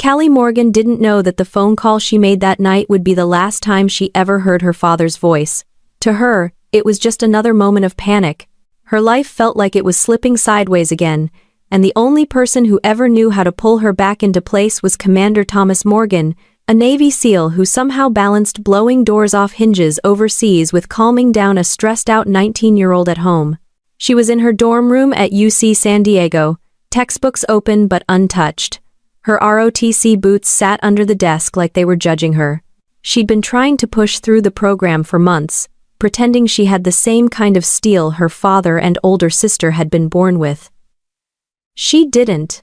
Callie Morgan didn't know that the phone call she made that night would be the last time she ever heard her father's voice. To her, it was just another moment of panic. Her life felt like it was slipping sideways again, and the only person who ever knew how to pull her back into place was Commander Thomas Morgan, a Navy SEAL who somehow balanced blowing doors off hinges overseas with calming down a stressed-out 19-year-old at home. She was in her dorm room at UC San Diego, textbooks open but untouched. Her ROTC boots sat under the desk like they were judging her. She'd been trying to push through the program for months, pretending she had the same kind of steel her father and older sister had been born with. She didn't.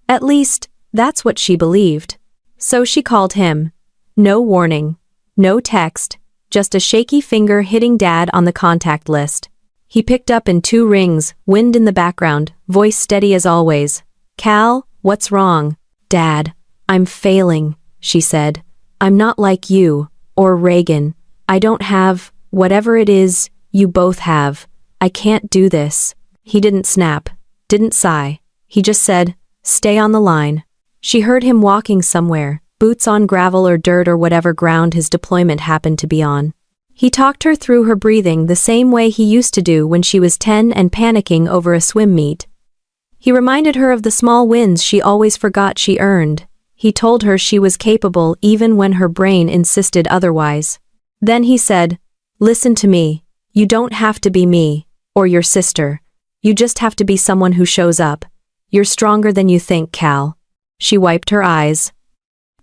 At least, that's what she believed. So she called him. No warning. No text. Just a shaky finger hitting Dad on the contact list. He picked up in 2 rings, wind in the background, voice steady as always. "Cal, what's wrong?" "Dad, I'm failing," she said. "I'm not like you, or Reagan. I don't have, whatever it is, you both have. I can't do this." He didn't snap, didn't sigh. He just said, "Stay on the line." She heard him walking somewhere, boots on gravel or dirt or whatever ground his deployment happened to be on. He talked her through her breathing the same way he used to do when she was 10 and panicking over a swim meet. He reminded her of the small wins she always forgot she earned. He told her she was capable even when her brain insisted otherwise. Then he said, "Listen to me. You don't have to be me, or your sister. You just have to be someone who shows up. You're stronger than you think, Cal." She wiped her eyes.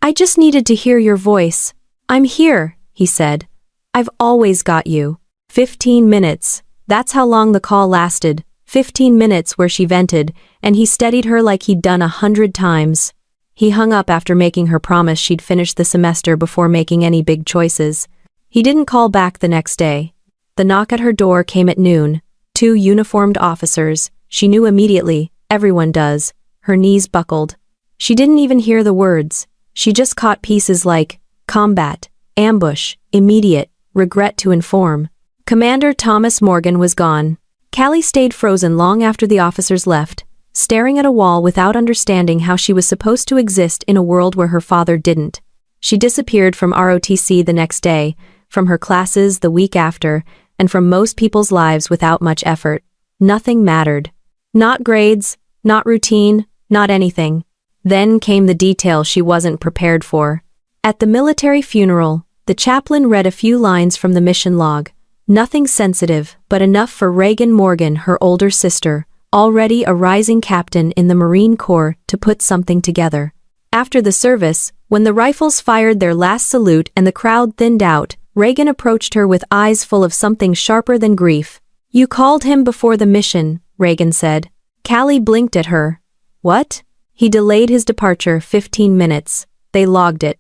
"I just needed to hear your voice. I'm here," he said. "I've always got you." 15 minutes. That's how long the call lasted. 15 minutes where she vented, and he steadied her like he'd done 100 times. He hung up after making her promise she'd finish the semester before making any big choices. He didn't call back the next day. The knock at her door came at noon. 2 uniformed officers. She knew immediately, everyone does. Her knees buckled. She didn't even hear the words. She just caught pieces like, combat, ambush, immediate, regret to inform. Commander Thomas Morgan was gone. Callie stayed frozen long after the officers left, staring at a wall without understanding how she was supposed to exist in a world where her father didn't. She disappeared from ROTC the next day, from her classes the week after, and from most people's lives without much effort. Nothing mattered. Not grades, not routine, not anything. Then came the detail she wasn't prepared for. At the military funeral, the chaplain read a few lines from the mission log. Nothing sensitive, but enough for Reagan Morgan, her older sister, already a rising captain in the Marine Corps, to put something together. After the service, when the rifles fired their last salute and the crowd thinned out, Reagan approached her with eyes full of something sharper than grief. "You called him before the mission," Reagan said. Callie blinked at her. "What?" He delayed his departure 15 minutes. They logged it.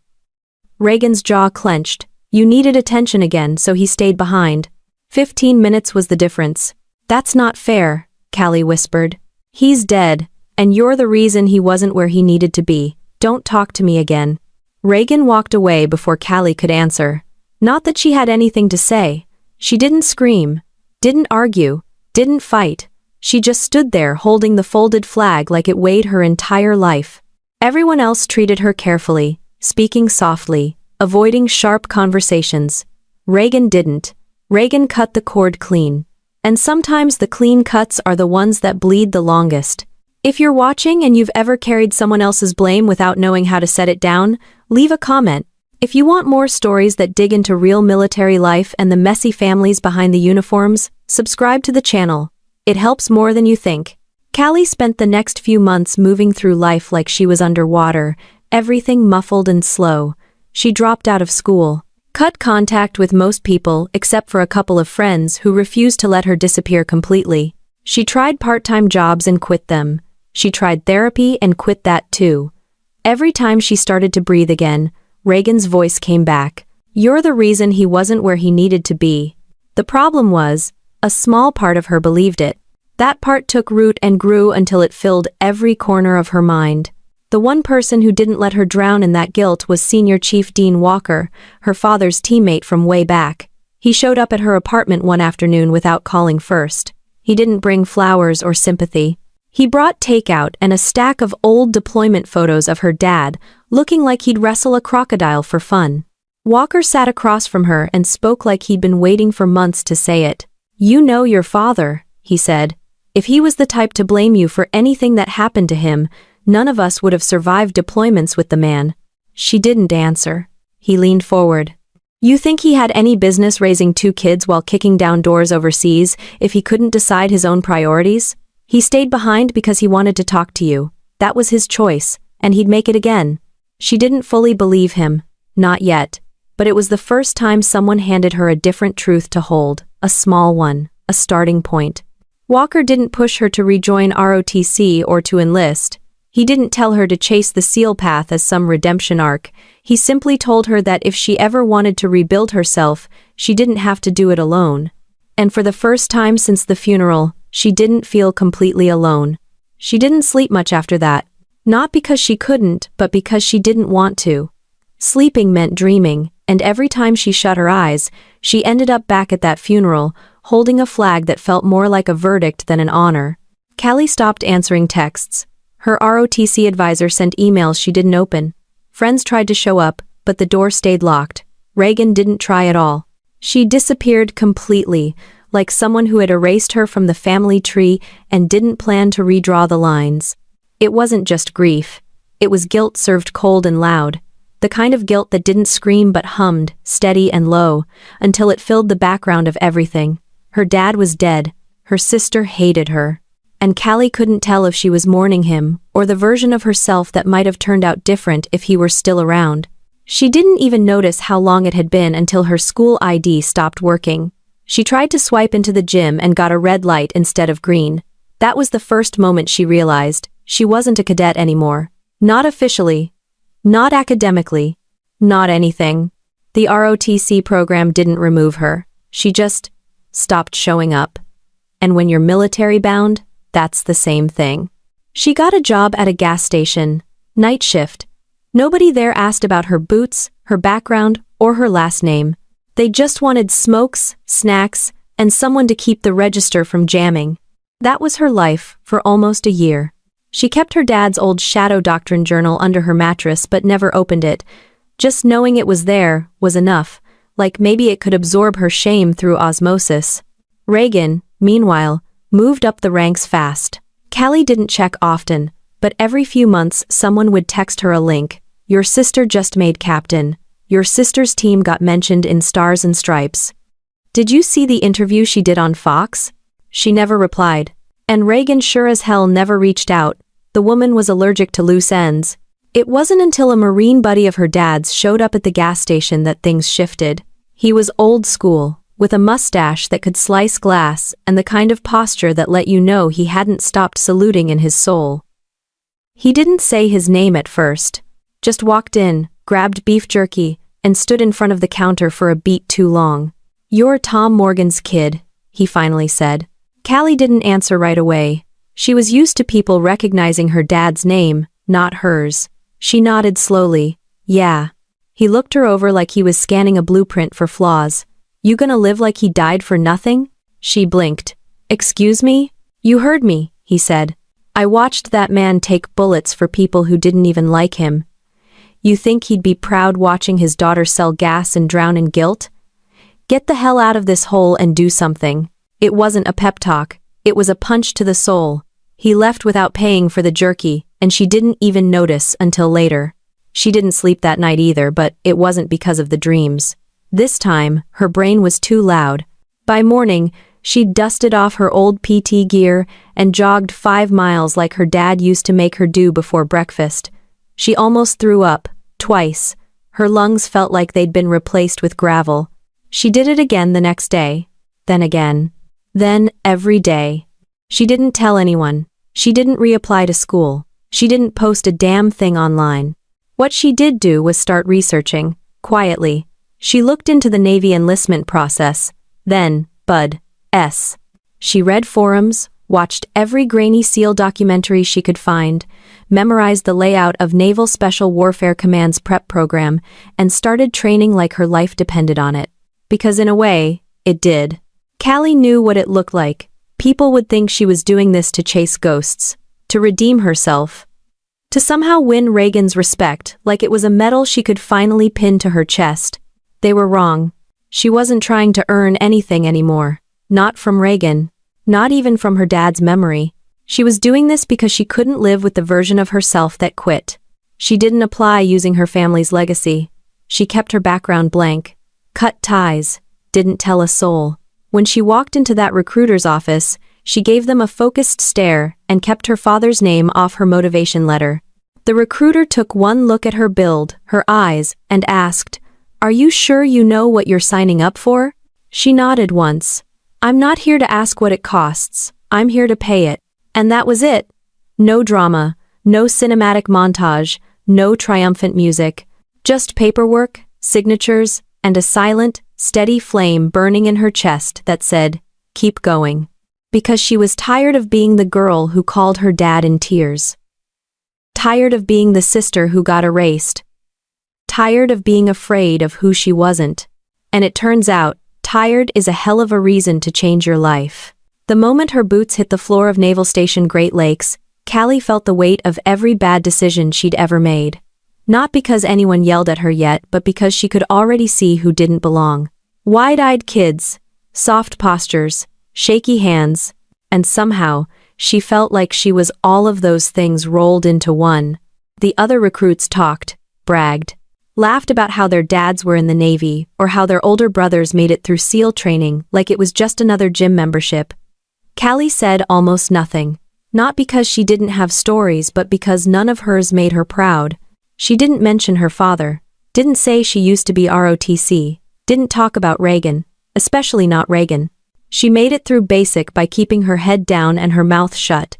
Reagan's jaw clenched. "You needed attention again, so he stayed behind." 15 minutes was the difference. "That's not fair," Callie whispered. "He's dead, and you're the reason he wasn't where he needed to be. Don't talk to me again." Reagan walked away before Callie could answer. Not that she had anything to say. She didn't scream, didn't argue, didn't fight. She just stood there holding the folded flag like it weighed her entire life. Everyone else treated her carefully, speaking softly, avoiding sharp conversations. Reagan didn't. Reagan cut the cord clean. And sometimes the clean cuts are the ones that bleed the longest. If you're watching and you've ever carried someone else's blame without knowing how to set it down, leave a comment. If you want more stories that dig into real military life and the messy families behind the uniforms, subscribe to the channel. It helps more than you think. Callie spent the next few months moving through life like she was underwater, everything muffled and slow. She dropped out of school, cut contact with most people except for a couple of friends who refused to let her disappear completely. She tried part-time jobs and quit them. She tried therapy and quit that too. Every time she started to breathe again, Reagan's voice came back. "You're the reason he wasn't where he needed to be." The problem was, a small part of her believed it. That part took root and grew until it filled every corner of her mind. The one person who didn't let her drown in that guilt was Senior Chief Dean Walker, her father's teammate from way back. He showed up at her apartment one afternoon without calling first. He didn't bring flowers or sympathy. He brought takeout and a stack of old deployment photos of her dad, looking like he'd wrestle a crocodile for fun. Walker sat across from her and spoke like he'd been waiting for months to say it. "You know your father," he said. "If he was the type to blame you for anything that happened to him, none of us would have survived deployments with the man." She didn't answer. He leaned forward. "You think he had any business raising 2 kids while kicking down doors overseas if he couldn't decide his own priorities? He stayed behind because he wanted to talk to you. That was his choice, and he'd make it again." She didn't fully believe him. Not yet. But it was the first time someone handed her a different truth to hold, a small one, a starting point. Walker didn't push her to rejoin ROTC or to enlist. He didn't tell her to chase the SEAL path as some redemption arc. He simply told her that if she ever wanted to rebuild herself, she didn't have to do it alone. And for the first time since the funeral, she didn't feel completely alone. She didn't sleep much after that. Not because she couldn't, but because she didn't want to. Sleeping meant dreaming, and every time she shut her eyes, she ended up back at that funeral, holding a flag that felt more like a verdict than an honor. Callie stopped answering texts. Her ROTC advisor sent emails she didn't open. Friends tried to show up, but the door stayed locked. Reagan didn't try at all. She disappeared completely, like someone who had erased her from the family tree and didn't plan to redraw the lines. It wasn't just grief. It was guilt served cold and loud. The kind of guilt that didn't scream but hummed, steady and low, until it filled the background of everything. Her dad was dead. Her sister hated her. And Callie couldn't tell if she was mourning him, or the version of herself that might have turned out different if he were still around. She didn't even notice how long it had been until her school ID stopped working. She tried to swipe into the gym and got a red light instead of green. That was the first moment she realized she wasn't a cadet anymore. Not officially. Not academically. Not anything. The ROTC program didn't remove her. She just stopped showing up. And when you're military bound, that's the same thing. She got a job at a gas station. Night shift. Nobody there asked about her boots, her background, or her last name. They just wanted smokes, snacks, and someone to keep the register from jamming. That was her life for almost a year. She kept her dad's old Shadow Doctrine journal under her mattress but never opened it. Just knowing it was there was enough, like maybe it could absorb her shame through osmosis. Reagan, meanwhile, moved up the ranks fast. Callie didn't check often, but every few months someone would text her a link. "Your sister just made captain. Your sister's team got mentioned in Stars and Stripes. Did you see the interview she did on Fox?" She never replied. And Reagan sure as hell never reached out. The woman was allergic to loose ends. It wasn't until a Marine buddy of her dad's showed up at the gas station that things shifted. He was old school, with a mustache that could slice glass and the kind of posture that let you know he hadn't stopped saluting in his soul. He didn't say his name at first. Just walked in, grabbed beef jerky, and stood in front of the counter for a beat too long. "You're Tom Morgan's kid," he finally said. Callie didn't answer right away. She was used to people recognizing her dad's name, not hers. She nodded slowly. "Yeah." He looked her over like he was scanning a blueprint for flaws. "You gonna live like he died for nothing?" She blinked. "Excuse me?" "You heard me," he said. "I watched that man take bullets for people who didn't even like him. You think he'd be proud watching his daughter sell gas and drown in guilt? Get the hell out of this hole and do something." It wasn't a pep talk. It was a punch to the soul. He left without paying for the jerky, and she didn't even notice until later. She didn't sleep that night either, but it wasn't because of the dreams. This time, her brain was too loud. By morning, she'd dusted off her old PT gear and jogged 5 miles like her dad used to make her do before breakfast. She almost threw up, twice. Her lungs felt like they'd been replaced with gravel. She did it again the next day. Then again. Then every day. She didn't tell anyone. She didn't reapply to school. She didn't post a damn thing online. What she did do was start researching, quietly. She looked into the Navy enlistment process, then Bud S. She read forums, watched every grainy SEAL documentary she could find, memorized the layout of Naval Special Warfare Command's prep program, and started training like her life depended on it. Because in a way, it did. Callie knew what it looked like. People would think she was doing this to chase ghosts. to redeem herself, to somehow win Reagan's respect, like it was a medal she could finally pin to her chest. They were wrong. She wasn't trying to earn anything anymore. Not from Reagan. Not even from her dad's memory. She was doing this because she couldn't live with the version of herself that quit. She didn't apply using her family's legacy. She kept her background blank. Cut ties. Didn't tell a soul. When she walked into that recruiter's office, she gave them a focused stare and kept her father's name off her motivation letter. The recruiter took one look at her build, her eyes, and asked, "Are you sure you know what you're signing up for?" She nodded once. "I'm not here to ask what it costs. I'm here to pay it." And that was it. No drama, no cinematic montage, no triumphant music. Just paperwork, signatures, and a silent, steady flame burning in her chest that said, "Keep going." Because she was tired of being the girl who called her dad in tears. Tired of being the sister who got erased. Tired of being afraid of who she wasn't. And it turns out, tired is a hell of a reason to change your life. The moment her boots hit the floor of Naval Station Great Lakes, Callie felt the weight of every bad decision she'd ever made. Not because anyone yelled at her yet, but because she could already see who didn't belong. Wide-eyed kids, soft postures, shaky hands, and somehow, she felt like she was all of those things rolled into one. The other recruits talked, bragged, laughed about how their dads were in the Navy, or how their older brothers made it through SEAL training like it was just another gym membership. Callie said almost nothing. Not because she didn't have stories, but because none of hers made her proud. She didn't mention her father, didn't say she used to be ROTC, didn't talk about Reagan, especially not Reagan. She made it through basic by keeping her head down and her mouth shut.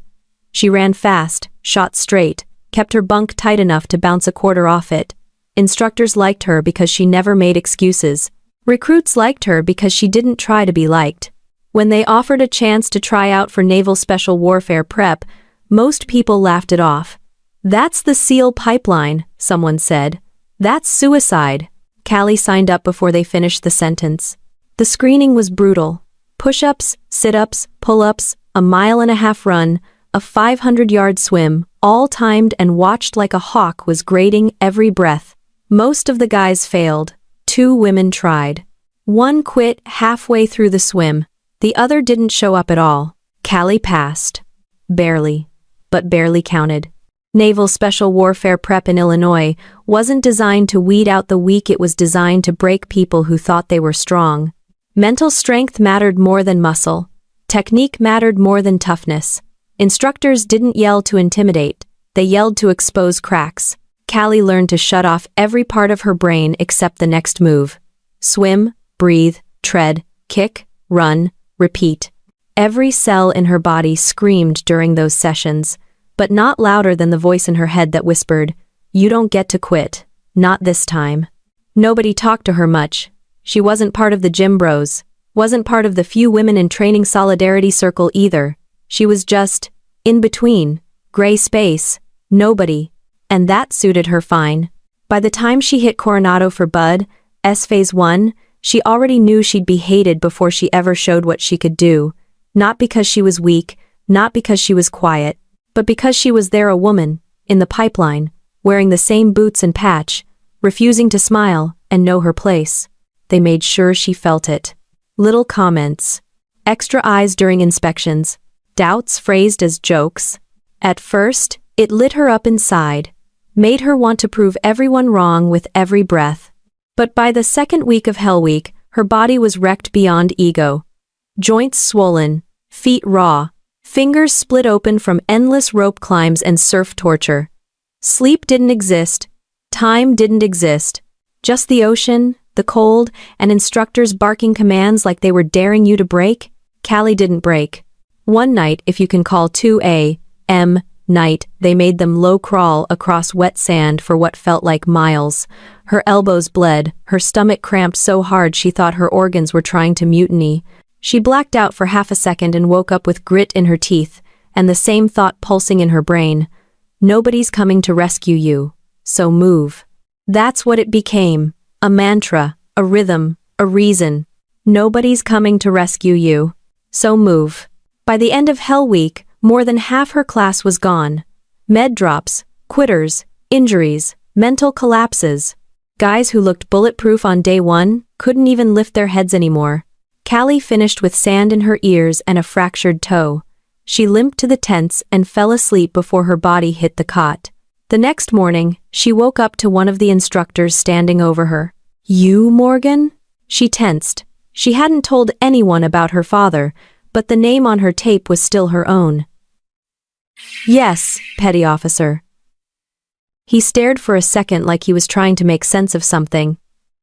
She ran fast, shot straight, kept her bunk tight enough to bounce a quarter off it. Instructors liked her because she never made excuses. Recruits liked her because she didn't try to be liked. When they offered a chance to try out for Naval Special Warfare Prep, most people laughed it off. "That's the SEAL pipeline," someone said. "That's suicide." Callie signed up before they finished the sentence. The screening was brutal. Push-ups, sit-ups, pull-ups, a 1.5-mile run, a 500-yard swim, all timed and watched like a hawk was grading every breath. Most of the guys failed. 2 women tried. One quit halfway through the swim. The other didn't show up at all. Callie passed. Barely. But barely counted. Naval Special Warfare Prep in Illinois wasn't designed to weed out the weak, it was designed to break people who thought they were strong. Mental strength mattered more than muscle. Technique mattered more than toughness. Instructors didn't yell to intimidate, they yelled to expose cracks. Callie learned to shut off every part of her brain except the next move. Swim, breathe, tread, kick, run, repeat. Every cell in her body screamed during those sessions, but not louder than the voice in her head that whispered, "You don't get to quit. Not this time." Nobody talked to her much. She wasn't part of the gym bros, wasn't part of the few women in training solidarity circle either. She was just, in between, gray space, nobody. And that suited her fine. By the time she hit Coronado for Bud, Phase 1, she already knew she'd be hated before she ever showed what she could do. Not because she was weak, not because she was quiet, but because she was there, a woman, in the pipeline, wearing the same boots and patch, refusing to smile and know her place. They made sure she felt it. Little comments. Extra eyes during inspections. Doubts phrased as jokes. At first, it lit her up inside. Made her want to prove everyone wrong with every breath. But by the second week of Hell Week, her body was wrecked beyond ego. Joints swollen, feet raw, fingers split open from endless rope climbs and surf torture. Sleep didn't exist. Time didn't exist. Just the ocean, the cold, and instructors barking commands like they were daring you to break. Callie didn't break. One night, if you can call 2 a.m. night, they made them low crawl across wet sand for what felt like miles. Her elbows bled, her stomach cramped so hard she thought her organs were trying to mutiny. She blacked out for half a second and woke up with grit in her teeth, and the same thought pulsing in her brain. Nobody's coming to rescue you, so move. That's what it became. A mantra, a rhythm, a reason. Nobody's coming to rescue you, so move. By the end of Hell Week, More than half her class was gone. Med drops, quitters, injuries, mental collapses. Guys who looked bulletproof on day one couldn't even lift their heads anymore. Callie finished with sand in her ears and a fractured toe. She limped to the tents and fell asleep before her body hit the cot. The next morning, she woke up to one of the instructors standing over her. "You, Morgan?" She tensed. She hadn't told anyone about her father, but the name on her tape was still her own. "Yes, petty officer." He stared for a second like he was trying to make sense of something.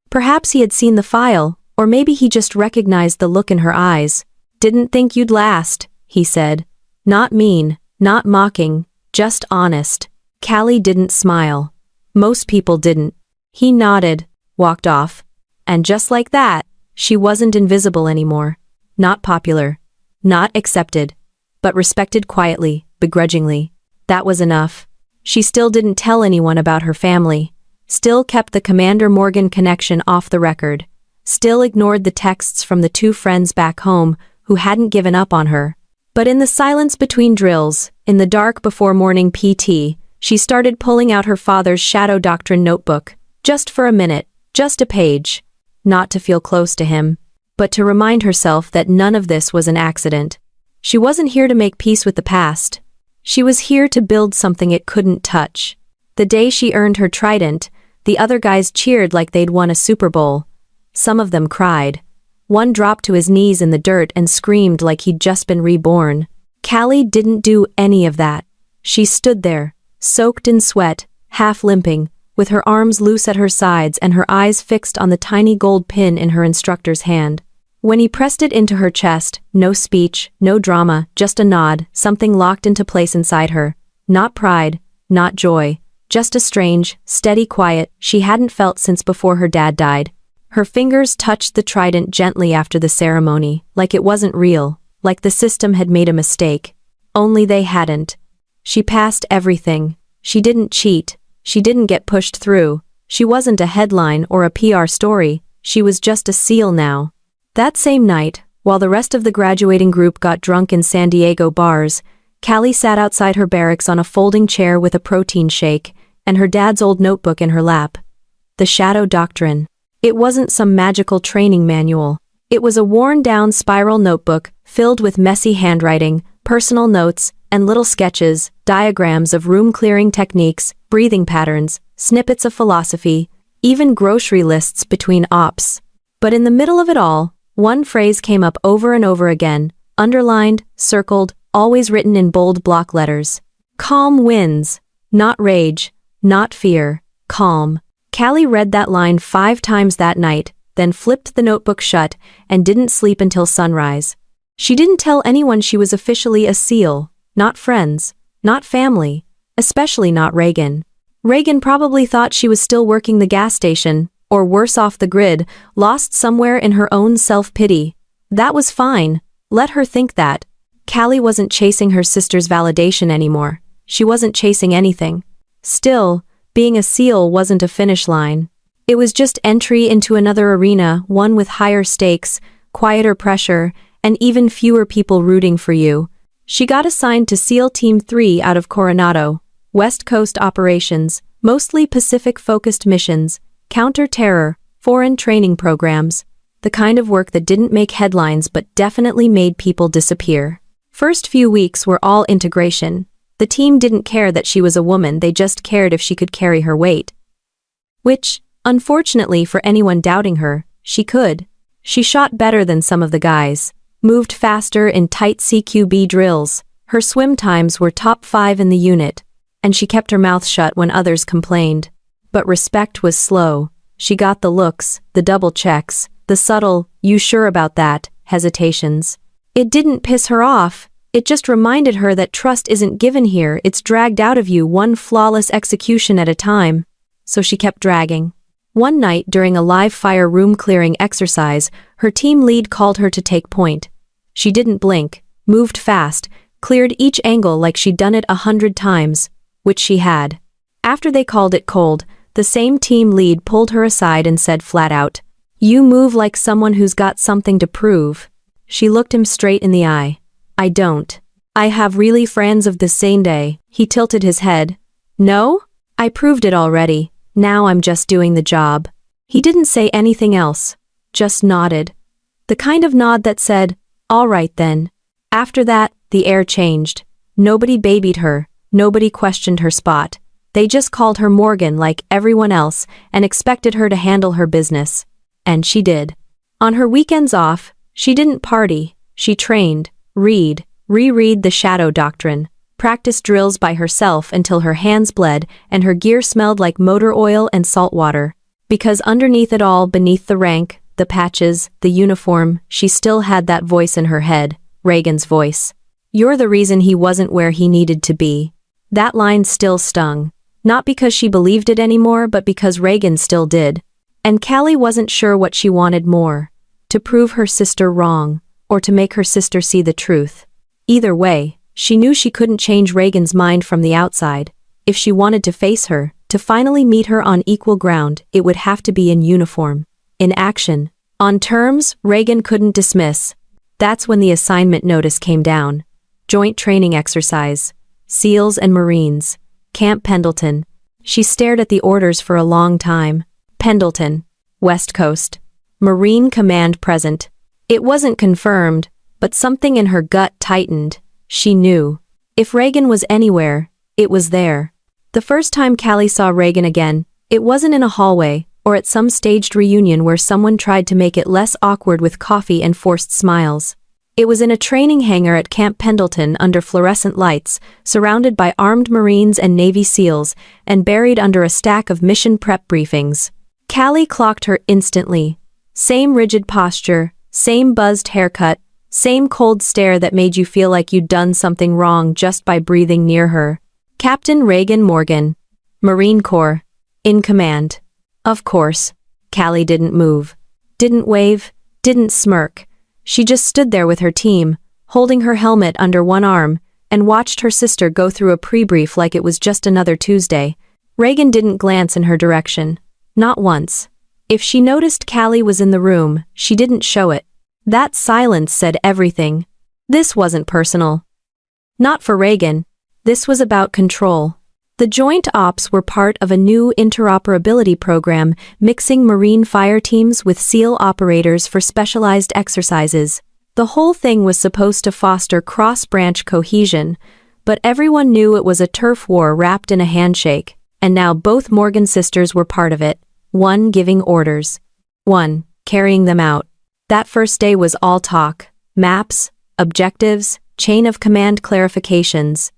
Perhaps he had seen the file, or maybe he just recognized the look in her eyes. "Didn't think you'd last," he said. Not mean, not mocking, just honest. Callie didn't smile. Most people didn't. He nodded, walked off. And just like that, she wasn't invisible anymore. Not popular. Not accepted. But respected quietly, begrudgingly. That was enough. She still didn't tell anyone about her family. Still kept the Commander Morgan connection off the record. Still ignored the texts from the two friends back home who hadn't given up on her. But in the silence between drills, in the dark before morning PT, she started pulling out her father's Shadow Doctrine notebook. Just for a minute, just a page. Not to feel close to him, but to remind herself that none of this was an accident. She wasn't here to make peace with the past. She was here to build something it couldn't touch. The day she earned her trident, the other guys cheered like they'd won a Super Bowl. Some of them cried. One dropped to his knees in the dirt and screamed like he'd just been reborn. Callie didn't do any of that. She stood there, soaked in sweat, half limping, with her arms loose at her sides and her eyes fixed on the tiny gold pin in her instructor's hand. When he pressed it into her chest, no speech, no drama, just a nod, something locked into place inside her. Not pride, not joy, just a strange, steady quiet she hadn't felt since before her dad died. Her fingers touched the trident gently after the ceremony, like it wasn't real, like the system had made a mistake. Only they hadn't. She passed everything. She didn't cheat. She didn't get pushed through. She wasn't a headline or a PR story. She was just a SEAL now. That same night, while the rest of the graduating group got drunk in San Diego bars, Callie sat outside her barracks on a folding chair with a protein shake and her dad's old notebook in her lap. The Shadow Doctrine. It wasn't some magical training manual. It was a worn-down spiral notebook filled with messy handwriting, personal notes, and little sketches, diagrams of room-clearing techniques, breathing patterns, snippets of philosophy, even grocery lists between ops. But in the middle of it all, one phrase came up over and over again, underlined, circled, always written in bold block letters. Calm wins. Not rage, not fear, calm. Callie read that line 5 times that night, then flipped the notebook shut and didn't sleep until sunrise. She didn't tell anyone she was officially a SEAL, not friends, not family, especially not Reagan. Reagan probably thought she was still working the gas station, or worse off the grid, lost somewhere in her own self-pity. That was fine. Let her think that. Callie wasn't chasing her sister's validation anymore. She wasn't chasing anything. Still, being a SEAL wasn't a finish line. It was just entry into another arena, one with higher stakes, quieter pressure, and even fewer people rooting for you. She got assigned to SEAL Team 3 out of Coronado, West Coast operations, mostly Pacific-focused missions, counter-terror, foreign training programs, the kind of work that didn't make headlines but definitely made people disappear. First few weeks were all integration. The team didn't care that she was a woman, they just cared if she could carry her weight. Which, unfortunately for anyone doubting her, she could. She shot better than some of the guys, moved faster in tight CQB drills, her swim times were top 5 in the unit, and she kept her mouth shut when others complained. But respect was slow. She got the looks, the double checks, the subtle, "You sure about that?" hesitations. It didn't piss her off. It just reminded her that trust isn't given here, it's dragged out of you one flawless execution at a time. So she kept dragging. One night during a live-fire room-clearing exercise, her team lead called her to take point. She didn't blink, moved fast, cleared each angle like she'd done it 100 times, which she had. After they called it cold, the same team lead pulled her aside and said flat out, "You move like someone who's got something to prove." She looked him straight in the eye. "I don't." I have really friends of the same day. He tilted his head. No? I proved it already. Now I'm just doing the job. He didn't say anything else. Just nodded. The kind of nod that said, all right then. After that, the air changed. Nobody babied her. Nobody questioned her spot. They just called her Morgan like everyone else and expected her to handle her business. And she did. On her weekends off, she didn't party. She trained, reread the shadow doctrine, practiced drills by herself until her hands bled and her gear smelled like motor oil and salt water. Because underneath it all, beneath the rank, the patches, the uniform, she still had that voice in her head, Reagan's voice. You're the reason he wasn't where he needed to be. That line still stung. Not because she believed it anymore, but because Reagan still did. And Callie wasn't sure what she wanted more. To prove her sister wrong, or to make her sister see the truth. Either way, she knew she couldn't change Reagan's mind from the outside. If she wanted to face her, to finally meet her on equal ground, it would have to be in uniform. In action. On terms Reagan couldn't dismiss. That's when the assignment notice came down. Joint training exercise. SEALs and Marines. Camp Pendleton. She stared at the orders for a long time. Pendleton. West Coast. Marine Command present. It wasn't confirmed, but something in her gut tightened. She knew. If Reagan was anywhere, it was there. The first time Callie saw Reagan again, it wasn't in a hallway, or at some staged reunion where someone tried to make it less awkward with coffee and forced smiles. It was in a training hangar at Camp Pendleton under fluorescent lights, surrounded by armed Marines and Navy SEALs, and buried under a stack of mission prep briefings. Callie clocked her instantly. Same rigid posture, same buzzed haircut, same cold stare that made you feel like you'd done something wrong just by breathing near her. Captain Reagan Morgan. Marine Corps. In command. Of course. Callie didn't move. Didn't wave, didn't smirk. She just stood there with her team, holding her helmet under one arm, and watched her sister go through a pre-brief like it was just another Tuesday. Reagan didn't glance in her direction. Not once. If she noticed Callie was in the room, she didn't show it. That silence said everything. This wasn't personal. Not for Reagan. This was about control. The Joint Ops were part of a new interoperability program mixing Marine fire teams with SEAL operators for specialized exercises. The whole thing was supposed to foster cross-branch cohesion, but everyone knew it was a turf war wrapped in a handshake, and now both Morgan sisters were part of it, one giving orders, one carrying them out. That first day was all talk, maps, objectives, chain of command clarifications.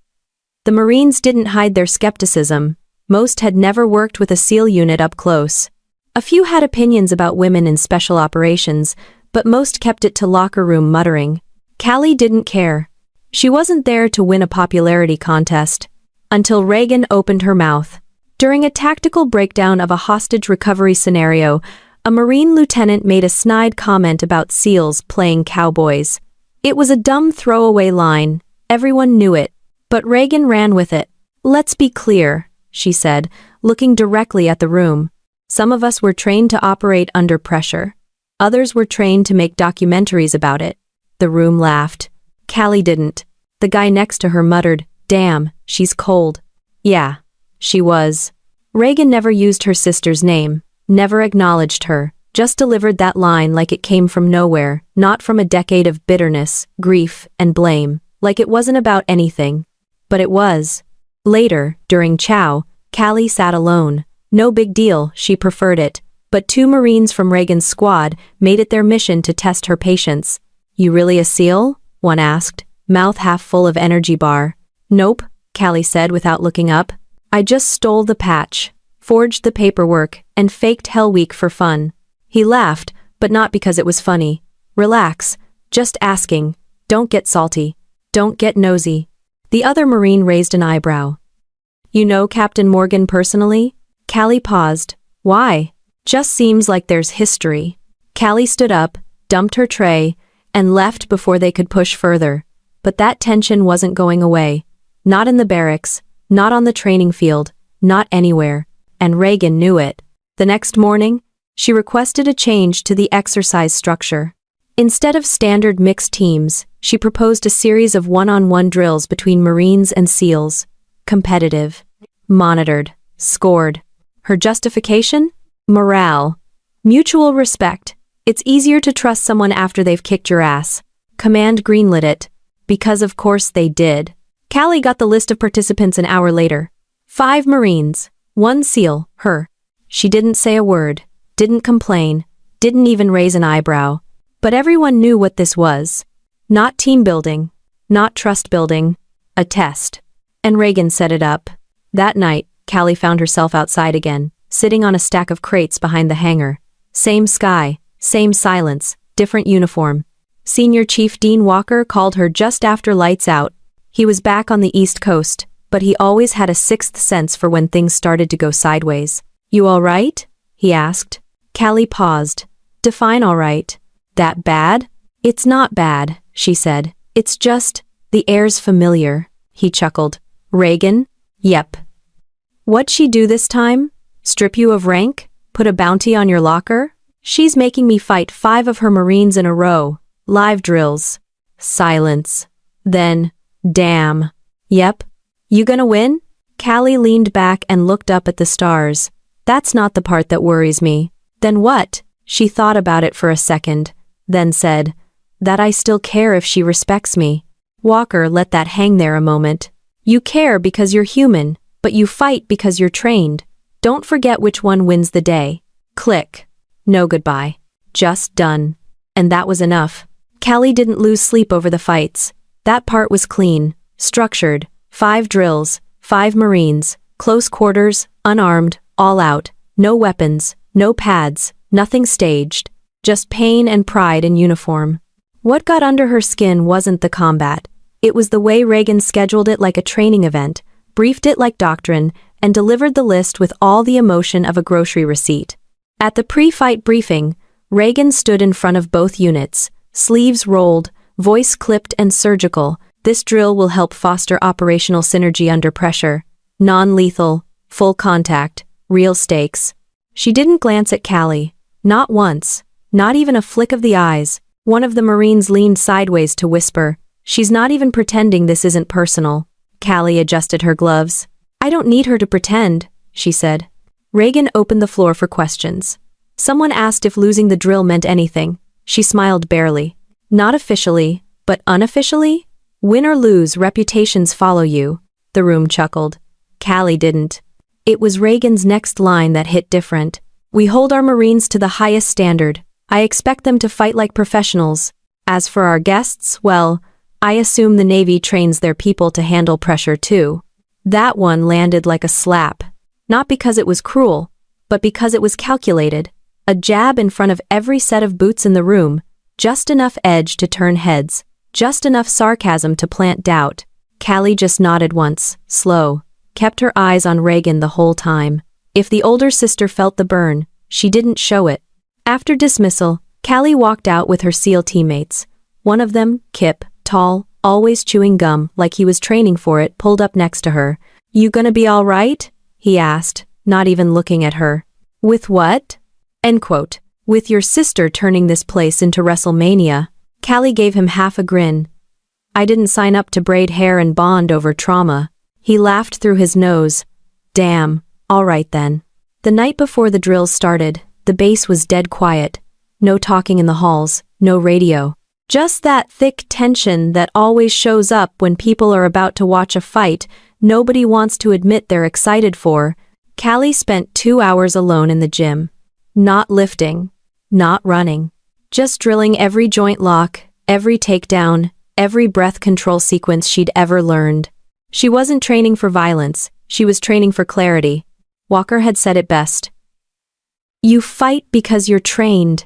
The Marines didn't hide their skepticism. Most had never worked with a SEAL unit up close. A few had opinions about women in special operations, but most kept it to locker room muttering. Callie didn't care. She wasn't there to win a popularity contest. Until Reagan opened her mouth. During a tactical breakdown of a hostage recovery scenario, a Marine lieutenant made a snide comment about SEALs playing cowboys. It was a dumb throwaway line. Everyone knew it. But Reagan ran with it. Let's be clear, she said, looking directly at the room. Some of us were trained to operate under pressure. Others were trained to make documentaries about it. The room laughed. Callie didn't. The guy next to her muttered, "Damn, she's cold." Yeah, she was. Reagan never used her sister's name, never acknowledged her, just delivered that line like it came from nowhere, not from a decade of bitterness, grief, and blame, like it wasn't about anything. But it was. Later, during chow, Callie sat alone. No big deal, she preferred it. But two Marines from Reagan's squad made it their mission to test her patience. "You really a SEAL?" one asked, mouth half full of energy bar. "Nope," Callie said without looking up. "I just stole the patch, forged the paperwork, and faked Hell Week for fun." He laughed, but not because it was funny. "Relax. Just asking. Don't get salty. Don't get nosy." The other Marine raised an eyebrow. "You know Captain Morgan personally?" Callie paused. "Why?" "Just seems like there's history." Callie stood up, dumped her tray, and left before they could push further. But that tension wasn't going away. Not in the barracks, not on the training field, not anywhere. And Reagan knew it. The next morning, she requested a change to the exercise structure. Instead of standard mixed teams, She proposed a series of one-on-one drills between Marines and SEALs. Competitive. Monitored. Scored. Her justification? Morale. Mutual respect. It's easier to trust someone after they've kicked your ass. Command greenlit it. Because of course they did. Callie got the list of participants an hour later. 5 Marines. 1 SEAL, her. She didn't say a word, didn't complain, didn't even raise an eyebrow. But everyone knew what this was. Not team building. Not trust building. A test. And Reagan set it up. That night, Callie found herself outside again, sitting on a stack of crates behind the hangar. Same sky, same silence, different uniform. Senior Chief Dean Walker called her just after lights out. He was back on the East Coast, but he always had a sixth sense for when things started to go sideways. You all right? He asked. Callie paused. Define all right. That bad? It's not bad, she said. It's just, the air's familiar. He chuckled. Reagan? Yep. What'd she do this time? Strip you of rank? Put a bounty on your locker? She's making me fight 5 of her Marines in a row. Live drills. Silence. Then, damn. Yep. You gonna win? Callie leaned back and looked up at the stars. That's not the part that worries me. Then what? She thought about it for a second, then said, that I still care if she respects me. Walker let that hang there a moment. You care because you're human, but you fight because you're trained. Don't forget which one wins the day. Click. No goodbye. Just done. And that was enough. Callie didn't lose sleep over the fights. That part was clean, structured, 5 drills, 5 Marines, close quarters, unarmed, all out, no weapons, no pads, nothing staged, just pain and pride in uniform. What got under her skin wasn't the combat. It was the way Reagan scheduled it like a training event, briefed it like doctrine, and delivered the list with all the emotion of a grocery receipt. At the pre-fight briefing, Reagan stood in front of both units, sleeves rolled, voice clipped and surgical. This drill will help foster operational synergy under pressure. Non-lethal, full contact, real stakes. She didn't glance at Callie. Not once. Not even a flick of the eyes. One of the Marines leaned sideways to whisper, "She's not even pretending this isn't personal." Callie adjusted her gloves. "I don't need her to pretend," she said. Reagan opened the floor for questions. Someone asked if losing the drill meant anything. She smiled barely. "Not officially, but unofficially? Win or lose, reputations follow you." The room chuckled. Callie didn't. It was Reagan's next line that hit different. "We hold our Marines to the highest standard. I expect them to fight like professionals. As for our guests, well, I assume the Navy trains their people to handle pressure too." That one landed like a slap. Not because it was cruel, but because it was calculated. A jab in front of every set of boots in the room, just enough edge to turn heads, just enough sarcasm to plant doubt. Callie just nodded once, slow, kept her eyes on Reagan the whole time. If the older sister felt the burn, she didn't show it. After dismissal, Callie walked out with her SEAL teammates. One of them, Kip, tall, always chewing gum like he was training for it, pulled up next to her. "You gonna be all right?" he asked, not even looking at her. "With what?" End quote. "With your sister turning this place into WrestleMania." Callie gave him half a grin. "I didn't sign up to braid hair and bond over trauma." He laughed through his nose. "Damn, all right then." The night before the drills started, the base was dead quiet. No talking in the halls, no radio. Just that thick tension that always shows up when people are about to watch a fight nobody wants to admit they're excited for. Callie spent 2 hours alone in the gym. Not lifting. Not running. Just drilling every joint lock, every takedown, every breath control sequence she'd ever learned. She wasn't training for violence, she was training for clarity. Walker had said it best. You fight because you're trained.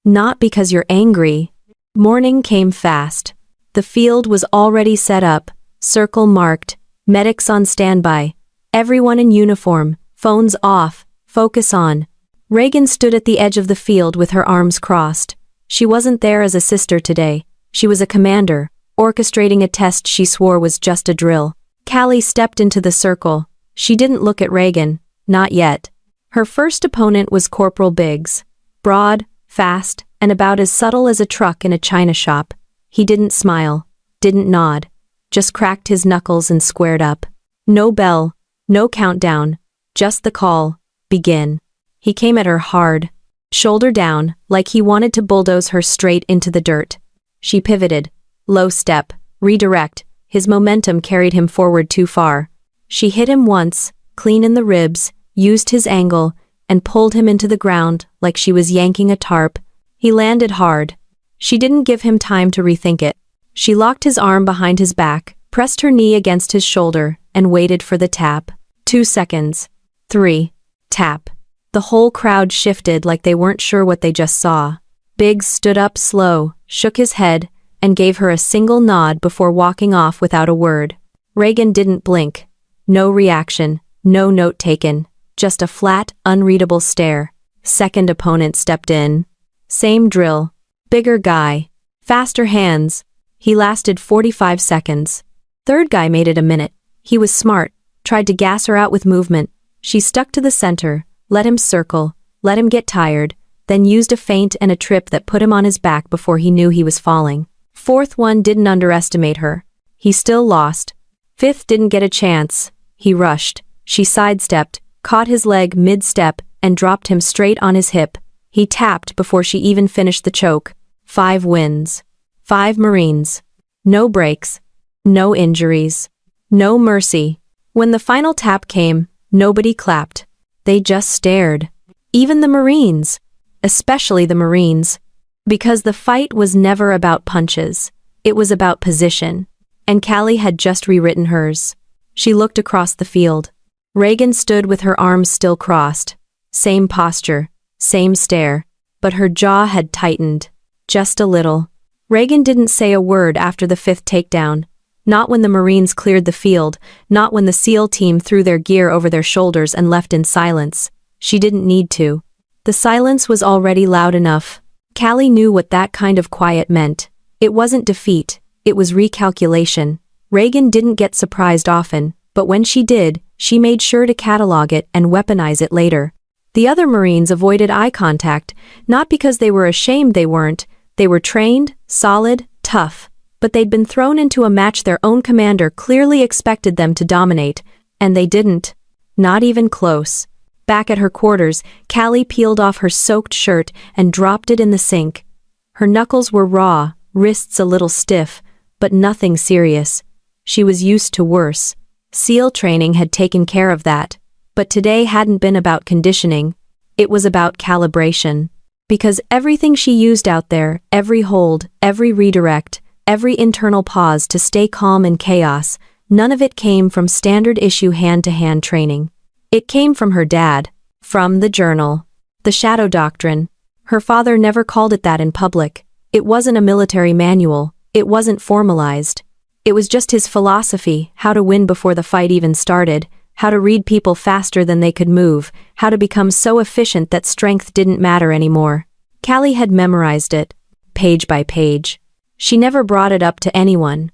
Not because you're angry. Morning came fast. The field was already set up, circle marked, medics on standby, everyone in uniform, phones off, focus on. Reagan stood at the edge of the field with her arms crossed. She wasn't there as a sister today. She was a commander, orchestrating a test she swore was just a drill. Callie stepped into the circle. She didn't look at Reagan, not yet. Her first opponent was Corporal Biggs. Broad, fast, and about as subtle as a truck in a china shop. He didn't smile, didn't nod, just cracked his knuckles and squared up. No bell, no countdown, just the call, begin. He came at her hard, shoulder down, like he wanted to bulldoze her straight into the dirt. She pivoted, low step, redirect, his momentum carried him forward too far. She hit him once, clean in the ribs, used his angle, and pulled him into the ground like she was yanking a tarp. He landed hard. She didn't give him time to rethink it. She locked his arm behind his back, pressed her knee against his shoulder, and waited for the tap. 2 seconds. 3. Tap. The whole crowd shifted like they weren't sure what they just saw. Biggs stood up slow, shook his head, and gave her a single nod before walking off without a word. Reagan didn't blink. No reaction, no note taken, just a flat, unreadable stare. Second opponent stepped in. Same drill. Bigger guy. Faster hands. He lasted 45 seconds. Third guy made it a minute. He was smart, tried to gas her out with movement. She stuck to the center, let him circle, let him get tired, then used a feint and a trip that put him on his back before he knew he was falling. Fourth one didn't underestimate her. He still lost. Fifth didn't get a chance. He rushed. She sidestepped, caught his leg mid-step, and dropped him straight on his hip. He tapped before she even finished the choke. 5 wins. 5 Marines. No breaks. No injuries. No mercy. When the final tap came, nobody clapped. They just stared. Even the Marines. Especially the Marines. Because the fight was never about punches. It was about position. And Callie had just rewritten hers. She looked across the field. Reagan stood with her arms still crossed. Same posture. Same stare. But her jaw had tightened. Just a little. Reagan didn't say a word after the 5th takedown. Not when the Marines cleared the field, not when the SEAL team threw their gear over their shoulders and left in silence. She didn't need to. The silence was already loud enough. Callie knew what that kind of quiet meant. It wasn't defeat, it was recalculation. Reagan didn't get surprised often, but when she did, she made sure to catalog it and weaponize it later. The other Marines avoided eye contact, not because they were ashamed they weren't. They were trained, solid, tough. But they'd been thrown into a match their own commander clearly expected them to dominate, and they didn't. Not even close. Back at her quarters, Callie peeled off her soaked shirt and dropped it in the sink. Her knuckles were raw, wrists a little stiff, but nothing serious. She was used to worse. SEAL training had taken care of that. But today hadn't been about conditioning. It was about calibration. Because everything she used out there, every hold, every redirect, every internal pause to stay calm in chaos, none of it came from standard issue hand-to-hand training. It came from her dad, from the journal, the shadow doctrine. Her father never called it that in public. It wasn't a military manual, it wasn't formalized. It was just his philosophy, how to win before the fight even started, how to read people faster than they could move, how to become so efficient that strength didn't matter anymore. Callie had memorized it, page by page. She never brought it up to anyone.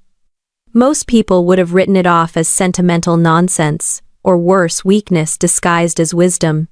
Most people would have written it off as sentimental nonsense, or worse, weakness disguised as wisdom.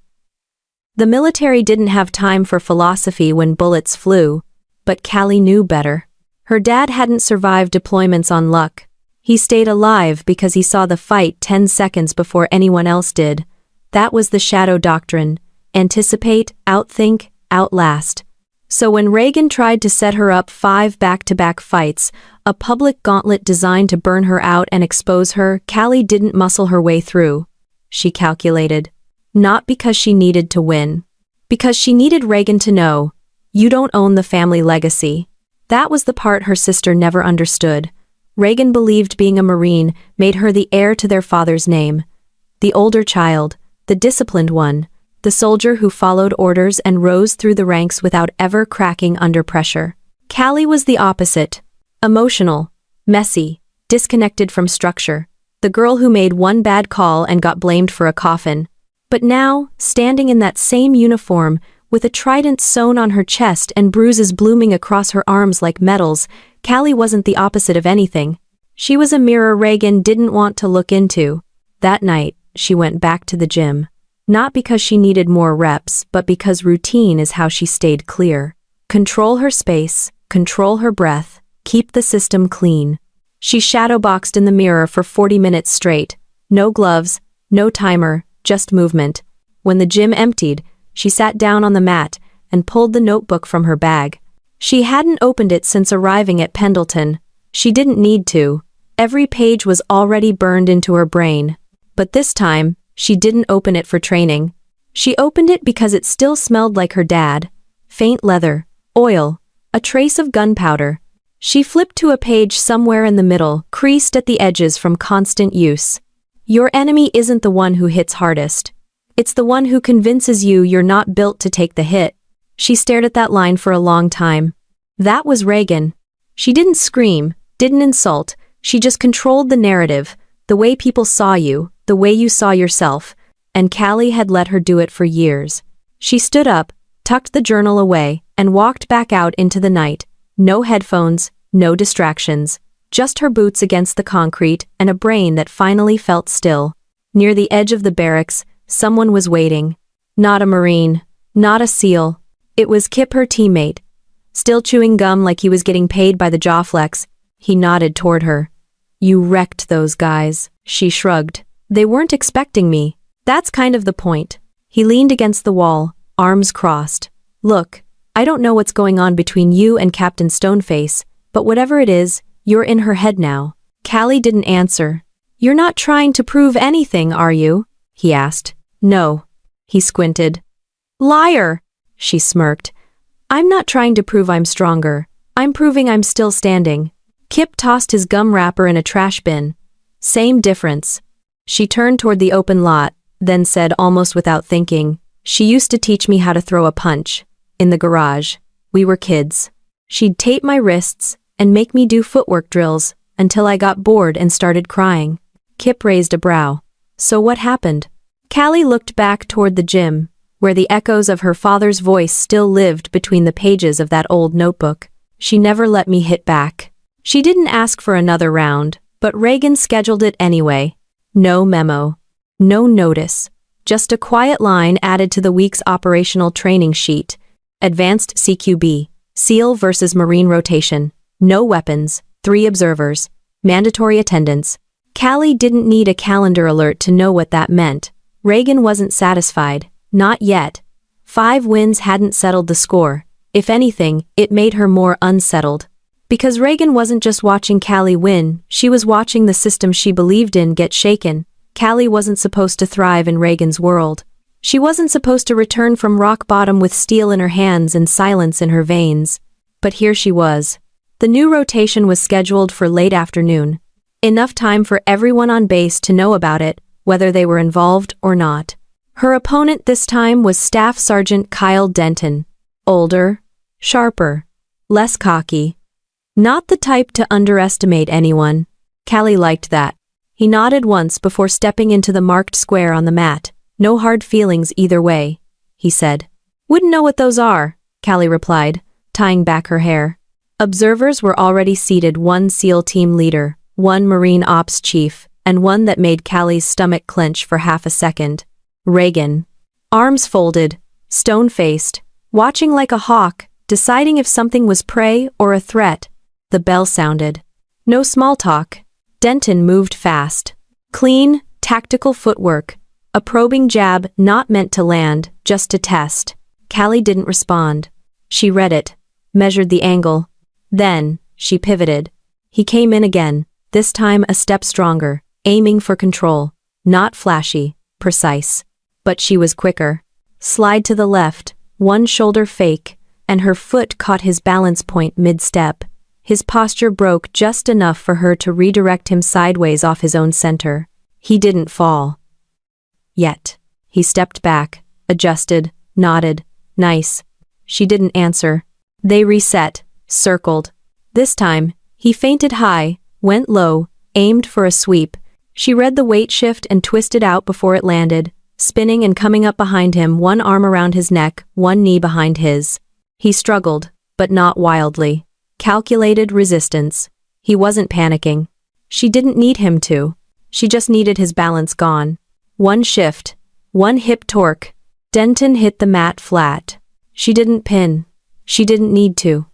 The military didn't have time for philosophy when bullets flew, but Callie knew better. Her dad hadn't survived deployments on luck. He stayed alive because he saw the fight 10 seconds before anyone else did. That was the shadow doctrine. Anticipate, outthink, outlast. So when Reagan tried to set her up 5 back-to-back fights, a public gauntlet designed to burn her out and expose her, Callie didn't muscle her way through. She calculated. Not because she needed to win. Because she needed Reagan to know, you don't own the family legacy. That was the part her sister never understood. Reagan believed being a Marine made her the heir to their father's name. The older child, the disciplined one, the soldier who followed orders and rose through the ranks without ever cracking under pressure. Callie was the opposite. Emotional, messy, disconnected from structure. The girl who made one bad call and got blamed for a coffin. But now, standing in that same uniform, with a trident sewn on her chest and bruises blooming across her arms like medals, Callie wasn't the opposite of anything. She was a mirror Reagan didn't want to look into. That night, she went back to the gym. Not because she needed more reps, but because routine is how she stayed clear. Control her space, control her breath, Keep the system clean. She shadowboxed in the mirror for 40 minutes straight. No gloves, no timer, just movement. When the gym emptied, she sat down on the mat and pulled the notebook from her bag. She hadn't opened it since arriving at Pendleton. She didn't need to. Every page was already burned into her brain. But this time, she didn't open it for training. She opened it because it still smelled like her dad. Faint leather, oil, a trace of gunpowder. She flipped to a page somewhere in the middle, creased at the edges from constant use. Your enemy isn't the one who hits hardest. It's the one who convinces you you're not built to take the hit. She stared at that line for a long time. That was Reagan. She didn't scream, didn't insult, she just controlled the narrative, the way people saw you, the way you saw yourself, and Callie had let her do it for years. She stood up, tucked the journal away, and walked back out into the night. No headphones, no distractions, just her boots against the concrete and a brain that finally felt still. Near the edge of the barracks, someone was waiting. Not a Marine, not a SEAL. It was Kip, her teammate. Still chewing gum like he was getting paid by the jawflex, he nodded toward her. You wrecked those guys, she shrugged. They weren't expecting me. That's kind of the point. He leaned against the wall, arms crossed. Look, I don't know what's going on between you and Captain Stoneface, but whatever it is, you're in her head now. Callie didn't answer. You're not trying to prove anything, are you? He asked. No. He squinted. Liar! She smirked. I'm not trying to prove I'm stronger. I'm proving I'm still standing. Kip tossed his gum wrapper in a trash bin. Same difference. She turned toward the open lot, then said almost without thinking, she used to teach me how to throw a punch. In the garage. We were kids. She'd tape my wrists and make me do footwork drills until I got bored and started crying. Kip raised a brow. So what happened? Callie looked back toward the gym, where the echoes of her father's voice still lived between the pages of that old notebook. She never let me hit back. She didn't ask for another round, but Reagan scheduled it anyway. No memo. No notice. Just a quiet line added to the week's operational training sheet. Advanced CQB. SEAL versus Marine rotation. No weapons. 3 observers. Mandatory attendance. Callie didn't need a calendar alert to know what that meant. Reagan wasn't satisfied. Not yet. 5 wins hadn't settled the score. If anything, it made her more unsettled. Because Reagan wasn't just watching Callie win, she was watching the system she believed in get shaken. Callie wasn't supposed to thrive in Reagan's world. She wasn't supposed to return from rock bottom with steel in her hands and silence in her veins. But here she was. The new rotation was scheduled for late afternoon. Enough time for everyone on base to know about it, whether they were involved or not. Her opponent this time was Staff Sergeant Kyle Denton. Older, sharper, less cocky. Not the type to underestimate anyone. Callie liked that. He nodded once before stepping into the marked square on the mat. No hard feelings either way, he said. Wouldn't know what those are, Callie replied, tying back her hair. Observers were already seated, 1 SEAL team leader, 1 Marine Ops chief, and one that made Callie's stomach clench for half a second. Reagan. Arms folded, stone-faced, watching like a hawk, deciding if something was prey or a threat. The bell sounded. No small talk. Denton moved fast. Clean, tactical footwork. A probing jab not meant to land, just to test. Callie didn't respond. She read it, measured the angle. Then, she pivoted. He came in again, this time a step stronger, aiming for control. Not flashy, precise. But she was quicker. Slide to the left, 1 shoulder fake, and her foot caught his balance point mid-step. His posture broke just enough for her to redirect him sideways off his own center. He didn't fall. Yet. He stepped back, adjusted, nodded. Nice. She didn't answer. They reset, circled. This time, he feinted high, went low, aimed for a sweep. She read the weight shift and twisted out before it landed, spinning and coming up behind him, 1 arm around his neck, 1 knee behind his. He struggled, but not wildly. Calculated resistance. He wasn't panicking. She didn't need him to. She just needed his balance gone. 1 shift. 1 hip torque. Denton hit the mat flat. She didn't pin. She didn't need to.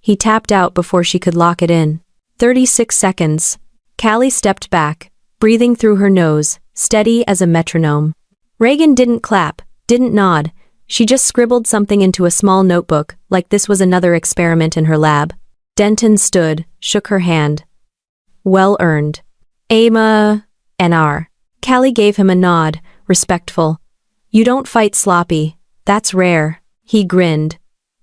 He tapped out before she could lock it in. 36 seconds. Callie stepped back, breathing through her nose, steady as a metronome. Reagan didn't clap, didn't nod. She just scribbled something into a small notebook, like this was another experiment in her lab. Denton stood, shook her hand. Well earned. Ama, NR. Callie gave him a nod, respectful. You don't fight sloppy. That's rare. He grinned.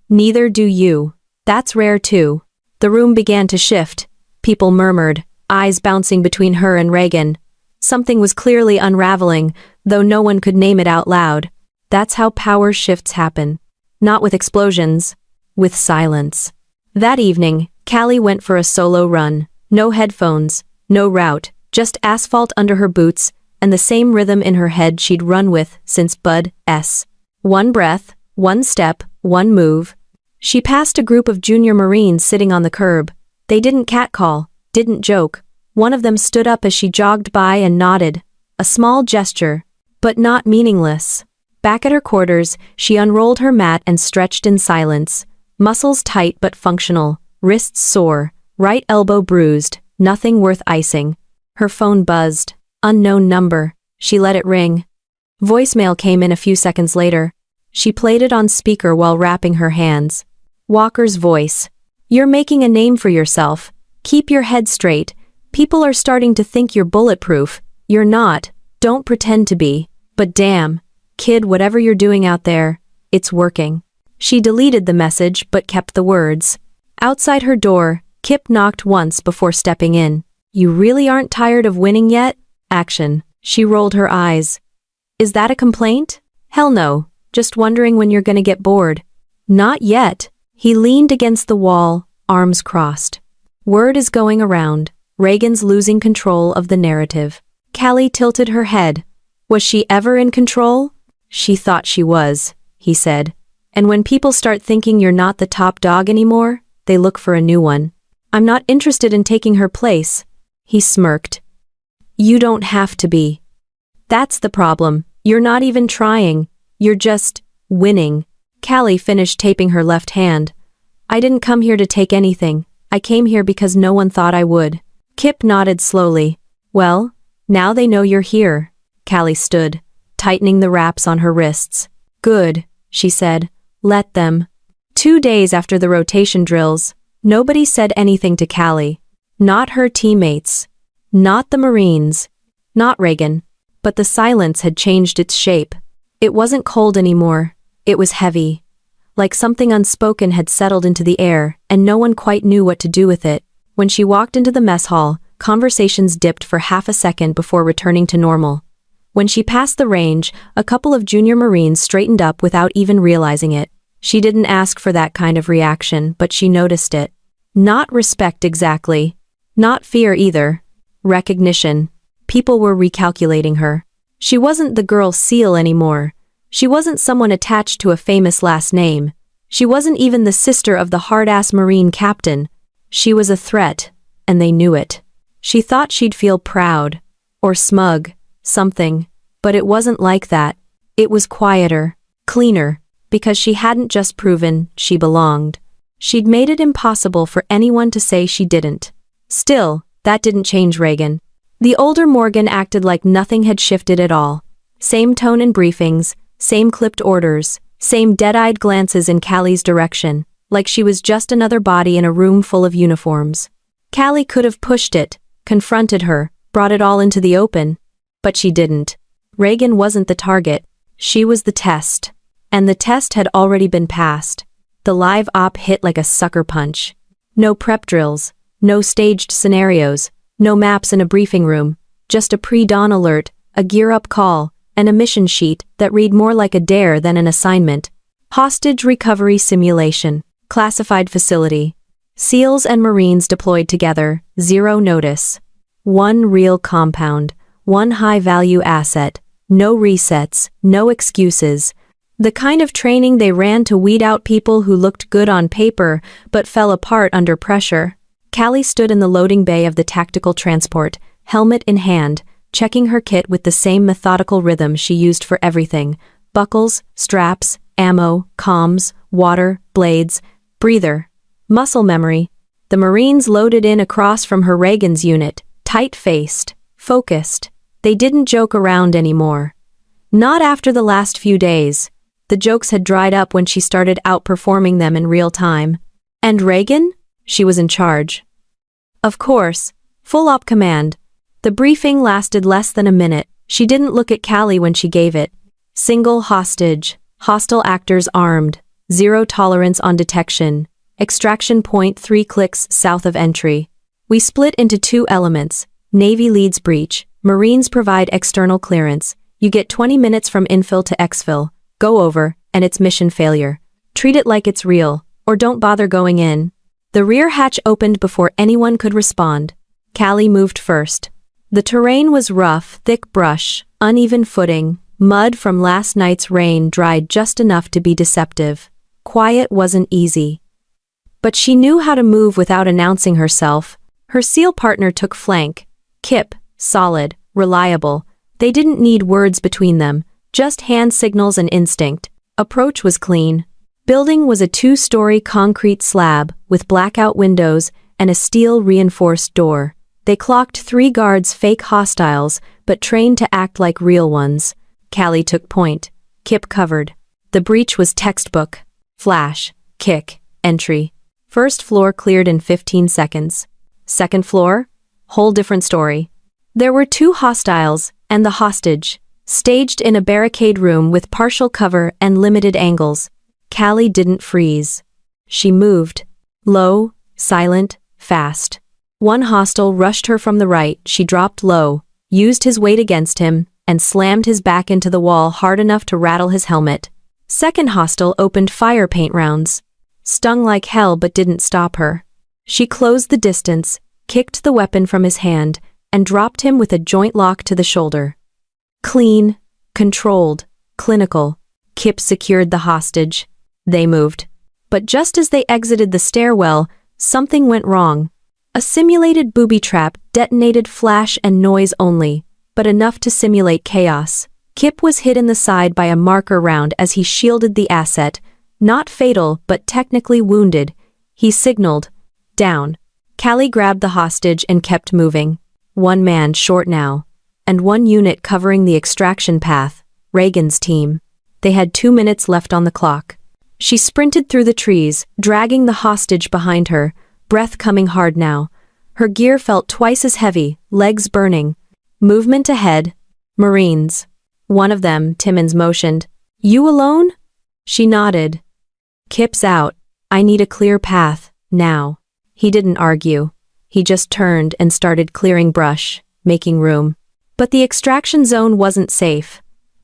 Neither do you. That's rare too. The room began to shift. People murmured, eyes bouncing between her and Reagan. Something was clearly unraveling, though no one could name it out loud. That's how power shifts happen. Not with explosions, with silence. That evening, Callie went for a solo run. No headphones, no route, just asphalt under her boots, and the same rhythm in her head she'd run with since Bud S. One breath, one step, one move. She passed a group of junior Marines sitting on the curb. They didn't catcall, didn't joke. One of them stood up as she jogged by and nodded. A small gesture, but not meaningless. Back at her quarters, she unrolled her mat and stretched in silence. Muscles tight but functional, wrists sore, right elbow bruised, nothing worth icing. Her phone buzzed. Unknown number. She let it ring. Voicemail came in a few seconds later. She played it on speaker while wrapping her hands. Walker's voice. You're making a name for yourself. Keep your head straight. People are starting to think you're bulletproof. You're not. Don't pretend to be. But damn, kid, whatever you're doing out there, it's working. She deleted the message but kept the words. Outside her door, Kip knocked once before stepping in. You really aren't tired of winning yet? Action. She rolled her eyes. Is that a complaint? Hell no. Just wondering when you're gonna get bored. Not yet. He leaned against the wall, arms crossed. Word is going around. Reagan's losing control of the narrative. Callie tilted her head. Was she ever in control? She thought she was, he said. And when people start thinking you're not the top dog anymore, they look for a new one. I'm not interested in taking her place. He smirked. You don't have to be. That's the problem. You're not even trying. You're just winning. Callie finished taping her left hand. I didn't come here to take anything. I came here because no one thought I would. Kip nodded slowly. Well, now they know you're here. Callie stood, tightening the wraps on her wrists. Good, she said. Let them. 2 days after the rotation drills, nobody said anything to Callie. Not her teammates. Not the Marines. Not Reagan. But the silence had changed its shape. It wasn't cold anymore. It was heavy. Like something unspoken had settled into the air, and no one quite knew what to do with it. When she walked into the mess hall, conversations dipped for half a second before returning to normal. When she passed the range, a couple of junior Marines straightened up without even realizing it. She didn't ask for that kind of reaction, but she noticed it. Not respect exactly. Not fear either. Recognition. People were recalculating her. She wasn't the girl SEAL anymore. She wasn't someone attached to a famous last name. She wasn't even the sister of the hard-ass Marine captain. She was a threat, and they knew it. She thought she'd feel proud. Or smug. Something. But it wasn't like that. It was quieter. Cleaner. Because she hadn't just proven she belonged. She'd made it impossible for anyone to say she didn't. Still, that didn't change Reagan. The older Morgan acted like nothing had shifted at all. Same tone in briefings, same clipped orders, same dead-eyed glances in Callie's direction, like she was just another body in a room full of uniforms. Callie could have pushed it, confronted her, brought it all into the open. But she didn't. Reagan wasn't the target. She was the test. And the test had already been passed. The live op hit like a sucker punch. No prep drills, no staged scenarios, no maps in a briefing room, just a pre-dawn alert, a gear-up call, and a mission sheet that read more like a dare than an assignment. Hostage recovery simulation. Classified facility. SEALs and Marines deployed together, 0 notice. One real compound, one high-value asset, no resets, no excuses. The kind of training they ran to weed out people who looked good on paper but fell apart under pressure. Callie stood in the loading bay of the tactical transport, helmet in hand, checking her kit with the same methodical rhythm she used for everything. Buckles, straps, ammo, comms, water, blades, breather. Muscle memory. The Marines loaded in across from her Reagan's unit, tight-faced, focused. They didn't joke around anymore. Not after the last few days. The jokes had dried up when she started outperforming them in real time. And Reagan? She was in charge. Of course, full-op command. The briefing lasted less than a minute. She didn't look at Callie when she gave it. Single hostage, hostile actors armed, zero tolerance on detection, extraction point 3 clicks south of entry. We split into 2 elements. Navy leads breach, Marines provide external clearance. You get 20 minutes from infill to exfil. Go over, and it's mission failure. Treat it like it's real, or don't bother going in. The rear hatch opened before anyone could respond. Callie moved first. The terrain was rough, thick brush, uneven footing, mud from last night's rain dried just enough to be deceptive. Quiet wasn't easy. But she knew how to move without announcing herself. Her SEAL partner took flank. Kip, solid, reliable. They didn't need words between them, just hand signals and instinct. Approach was clean. Building was a 2-story concrete slab with blackout windows and a steel-reinforced door. They clocked 3 guards, fake hostiles, but trained to act like real ones. Callie took point. Kip covered. The breach was textbook. Flash, kick, entry. First floor cleared in 15 seconds. Second floor? Whole different story. There were 2 hostiles, and the hostage, staged in a barricade room with partial cover and limited angles. Callie didn't freeze. She moved. Low, silent, fast. One hostile rushed her from the right. She dropped low, used his weight against him, and slammed his back into the wall hard enough to rattle his helmet. Second hostile opened fire paint rounds. Stung like hell but didn't stop her. She closed the distance, kicked the weapon from his hand, and dropped him with a joint lock to the shoulder. Clean, controlled, clinical. Kip secured the hostage. They moved. But just as they exited the stairwell, something went wrong. A simulated booby trap detonated flash and noise only, but enough to simulate chaos. Kip was hit in the side by a marker round as he shielded the asset. Not fatal, but technically wounded. He signaled, down. Callie grabbed the hostage and kept moving. 1 man short now. And 1 unit covering the extraction path, Reagan's team. They had 2 minutes left on the clock. She sprinted through the trees, dragging the hostage behind her, breath coming hard now. Her gear felt twice as heavy, legs burning. Movement ahead. Marines. One of them, Timmons, motioned. You alone? She nodded. Kip's out. I need a clear path, now. He didn't argue. He just turned and started clearing brush, making room. But the extraction zone wasn't safe.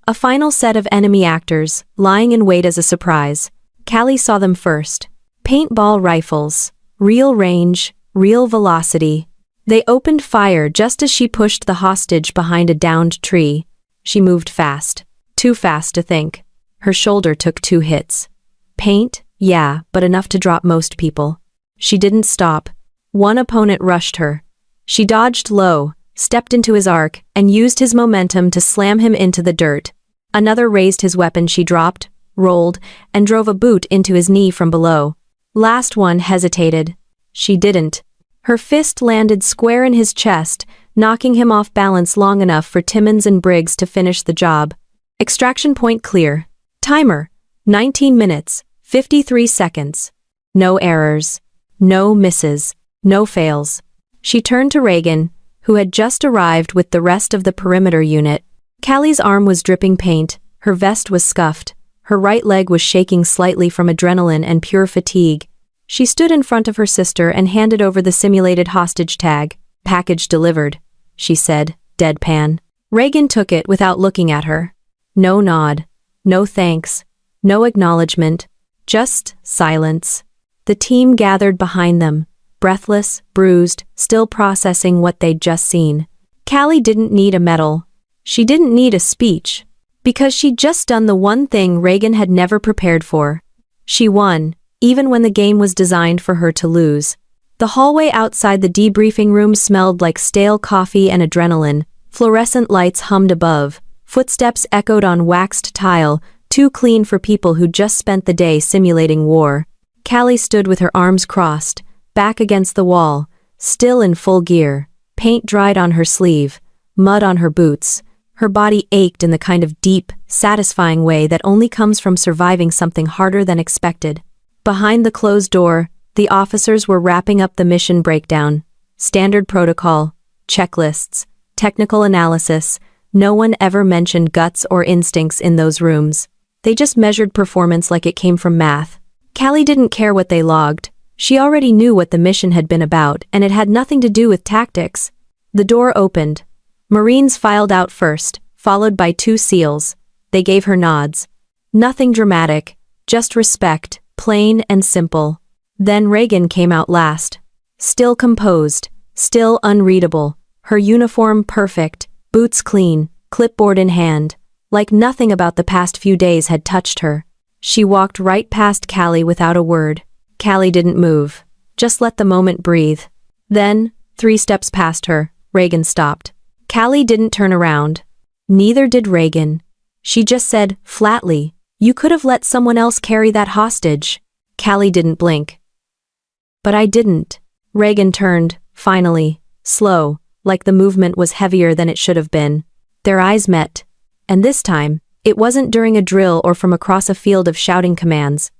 A final set of enemy actors, lying in wait as a surprise. Callie saw them first. Paintball rifles. Real range, real velocity. They opened fire just as she pushed the hostage behind a downed tree. She moved fast. Too fast to think. Her shoulder took 2 hits. Paint, yeah, but enough to drop most people. She didn't stop. One opponent rushed her. She dodged low, stepped into his arc, and used his momentum to slam him into the dirt. Another raised his weapon. She dropped, rolled, and drove a boot into his knee from below. Last one hesitated. She didn't. Her fist landed square in his chest, knocking him off balance long enough for Timmons and Briggs to finish the job. Extraction point clear. Timer. 19 minutes, 53 seconds. No errors. No misses. No fails. She turned to Reagan, who had just arrived with the rest of the perimeter unit. Callie's arm was dripping paint, her vest was scuffed, her right leg was shaking slightly from adrenaline and pure fatigue. She stood in front of her sister and handed over the simulated hostage tag. Package delivered, she said, deadpan. Reagan took it without looking at her. No nod. No thanks. No acknowledgement. Just silence. The team gathered behind them, breathless, bruised, still processing what they'd just seen. Callie didn't need a medal. She didn't need a speech. Because she'd just done the one thing Reagan had never prepared for. She won, even when the game was designed for her to lose. The hallway outside the debriefing room smelled like stale coffee and adrenaline. Fluorescent lights hummed above. Footsteps echoed on waxed tile, too clean for people who just spent the day simulating war. Callie stood with her arms crossed, back against the wall, still in full gear, paint dried on her sleeve, mud on her boots. Her body ached in the kind of deep, satisfying way that only comes from surviving something harder than expected. Behind the closed door, the officers were wrapping up the mission breakdown. Standard protocol, checklists, technical analysis. No one ever mentioned guts or instincts in those rooms. They just measured performance like it came from math. Callie didn't care what they logged. She already knew what the mission had been about, and it had nothing to do with tactics. The door opened. Marines filed out first, followed by 2 SEALs. They gave her nods. Nothing dramatic, just respect, plain and simple. Then Reagan came out last. Still composed, still unreadable, her uniform perfect, boots clean, clipboard in hand. Like nothing about the past few days had touched her. She walked right past Callie without a word. Callie didn't move, just let the moment breathe. Then, 3 steps past her, Reagan stopped. Callie didn't turn around. Neither did Reagan. She just said, flatly, "You could have let someone else carry that hostage." Callie didn't blink. "But I didn't." Reagan turned, finally, slow, like the movement was heavier than it should have been. Their eyes met. And this time, it wasn't during a drill or from across a field of shouting commands.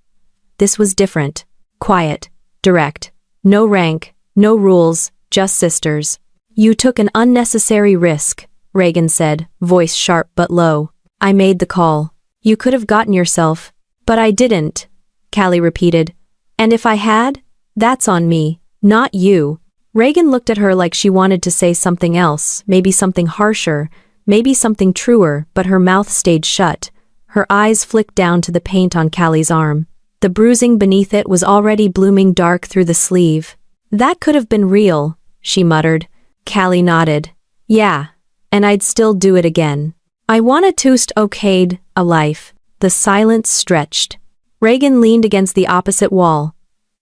This was different. Quiet. Direct. No rank, no rules, just sisters. "You took an unnecessary risk," Reagan said, voice sharp but low. "I made the call. You could have gotten yourself." "But I didn't," Callie repeated. "And if I had, that's on me, not you." Reagan looked at her like she wanted to say something else, maybe something harsher, maybe something truer, but her mouth stayed shut. Her eyes flicked down to the paint on Callie's arm. The bruising beneath it was already blooming dark through the sleeve. "That could have been real," she muttered. Callie nodded. "Yeah, and I'd still do it again. I wanna toast okayed a life." The silence stretched. Reagan leaned against the opposite wall.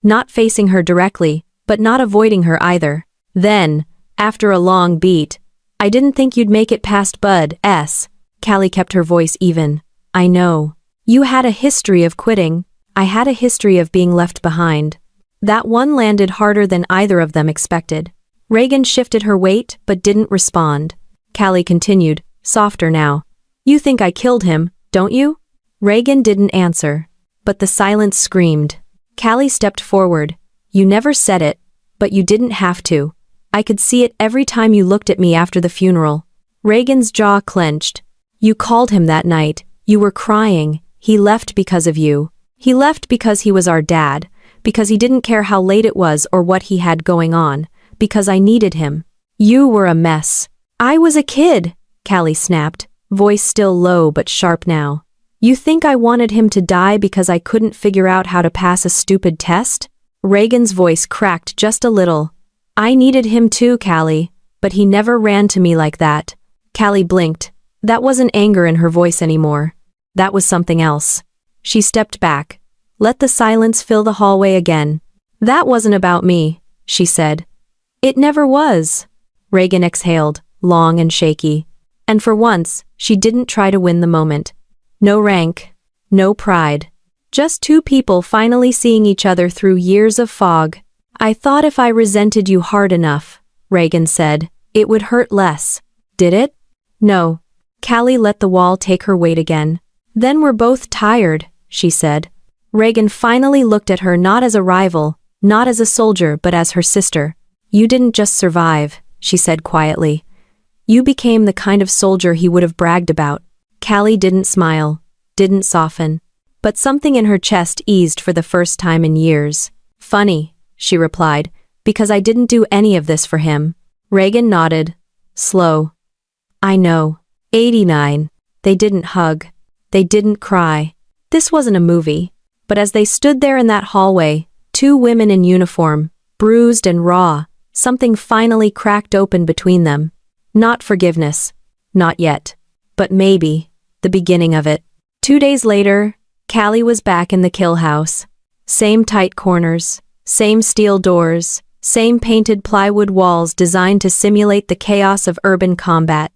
Not facing her directly, but not avoiding her either. Then, after a long beat, "I didn't think you'd make it past Bud's." Callie kept her voice even. "I know. You had a history of quitting. I had a history of being left behind." That one landed harder than either of them expected. Reagan shifted her weight but didn't respond. Callie continued, softer now. "You think I killed him, don't you?" Reagan didn't answer. But the silence screamed. Callie stepped forward. "You never said it, but you didn't have to. I could see it every time you looked at me after the funeral." Reagan's jaw clenched. "You called him that night. You were crying. He left because of you. He left because he was our dad, because he didn't care how late it was or what he had going on, because I needed him. You were a mess." "I was a kid," Callie snapped, voice still low but sharp now. "You think I wanted him to die because I couldn't figure out how to pass a stupid test?" Reagan's voice cracked just a little. "I needed him too, Callie, but he never ran to me like that." Callie blinked. That wasn't anger in her voice anymore. That was something else. She stepped back. Let the silence fill the hallway again. "That wasn't about me," she said. "It never was." Reagan exhaled, long and shaky. And for once, she didn't try to win the moment. No rank, no pride. Just 2 people finally seeing each other through years of fog. "I thought if I resented you hard enough," Reagan said, "it would hurt less." "Did it?" "No." Callie let the wall take her weight again. "Then we're both tired," she said. Reagan finally looked at her not as a rival, not as a soldier but as her sister. "You didn't just survive," she said quietly. "You became the kind of soldier he would have bragged about." Callie didn't smile, didn't soften. But something in her chest eased for the first time in years. "Funny," she replied, "because I didn't do any of this for him." Reagan nodded. Slow. "I know. 89. They didn't hug. They didn't cry. This wasn't a movie. But as they stood there in that hallway, 2 women in uniform, bruised and raw, something finally cracked open between them. Not forgiveness. Not yet. But maybe. The beginning of it. 2 days later, Callie was back in the kill house. Same tight corners. Same steel doors. Same painted plywood walls designed to simulate the chaos of urban combat.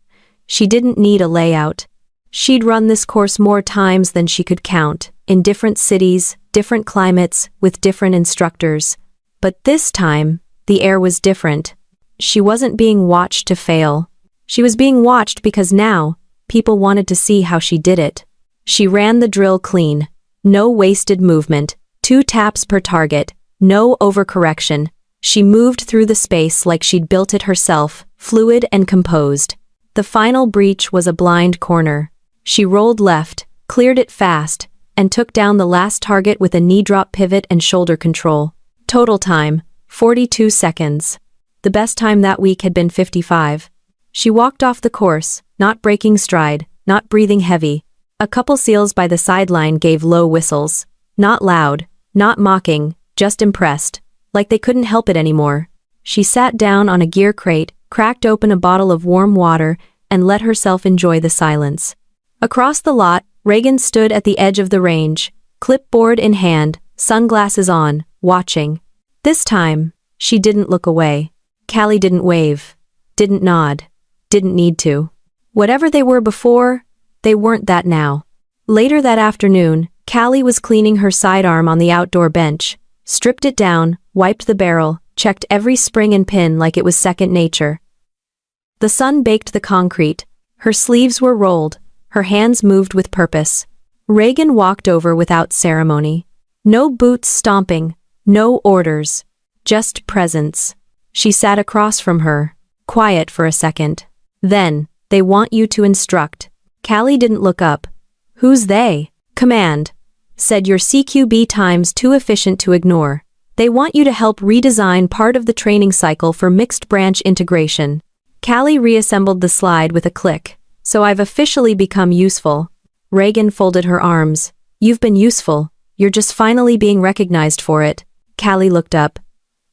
She didn't need a layout. She'd run this course more times than she could count, in different cities, different climates, with different instructors. But this time, the air was different. She wasn't being watched to fail. She was being watched because now, people wanted to see how she did it. She ran the drill clean. No wasted movement. 2 taps per target. No overcorrection. She moved through the space like she'd built it herself, fluid and composed. The final breach was a blind corner. She rolled left, cleared it fast, and took down the last target with a knee drop pivot and shoulder control. Total time, 42 seconds. The best time that week had been 55. She walked off the course, not breaking stride, not breathing heavy. A couple seals by the sideline gave low whistles. Not loud, not mocking, just impressed, like they couldn't help it anymore. She sat down on a gear crate, cracked open a bottle of warm water, and let herself enjoy the silence. Across the lot, Reagan stood at the edge of the range, clipboard in hand, sunglasses on, watching. This time, she didn't look away. Callie didn't wave, didn't nod, didn't need to. Whatever they were before, they weren't that now. Later that afternoon, Callie was cleaning her sidearm on the outdoor bench, stripped it down, wiped the barrel, checked every spring and pin like it was second nature. The sun baked the concrete. Her sleeves were rolled, her hands moved with purpose. Reagan walked over without ceremony. No boots stomping, no orders, just presence. She sat across from her, quiet for a second. Then, they want you to instruct. Callie didn't look up. Who's they? Command. Said your CQB time's too efficient to ignore. They want you to help redesign part of the training cycle for mixed branch integration. Callie reassembled the slide with a click. So I've officially become useful. Reagan folded her arms. You've been useful. You're just finally being recognized for it. Callie looked up.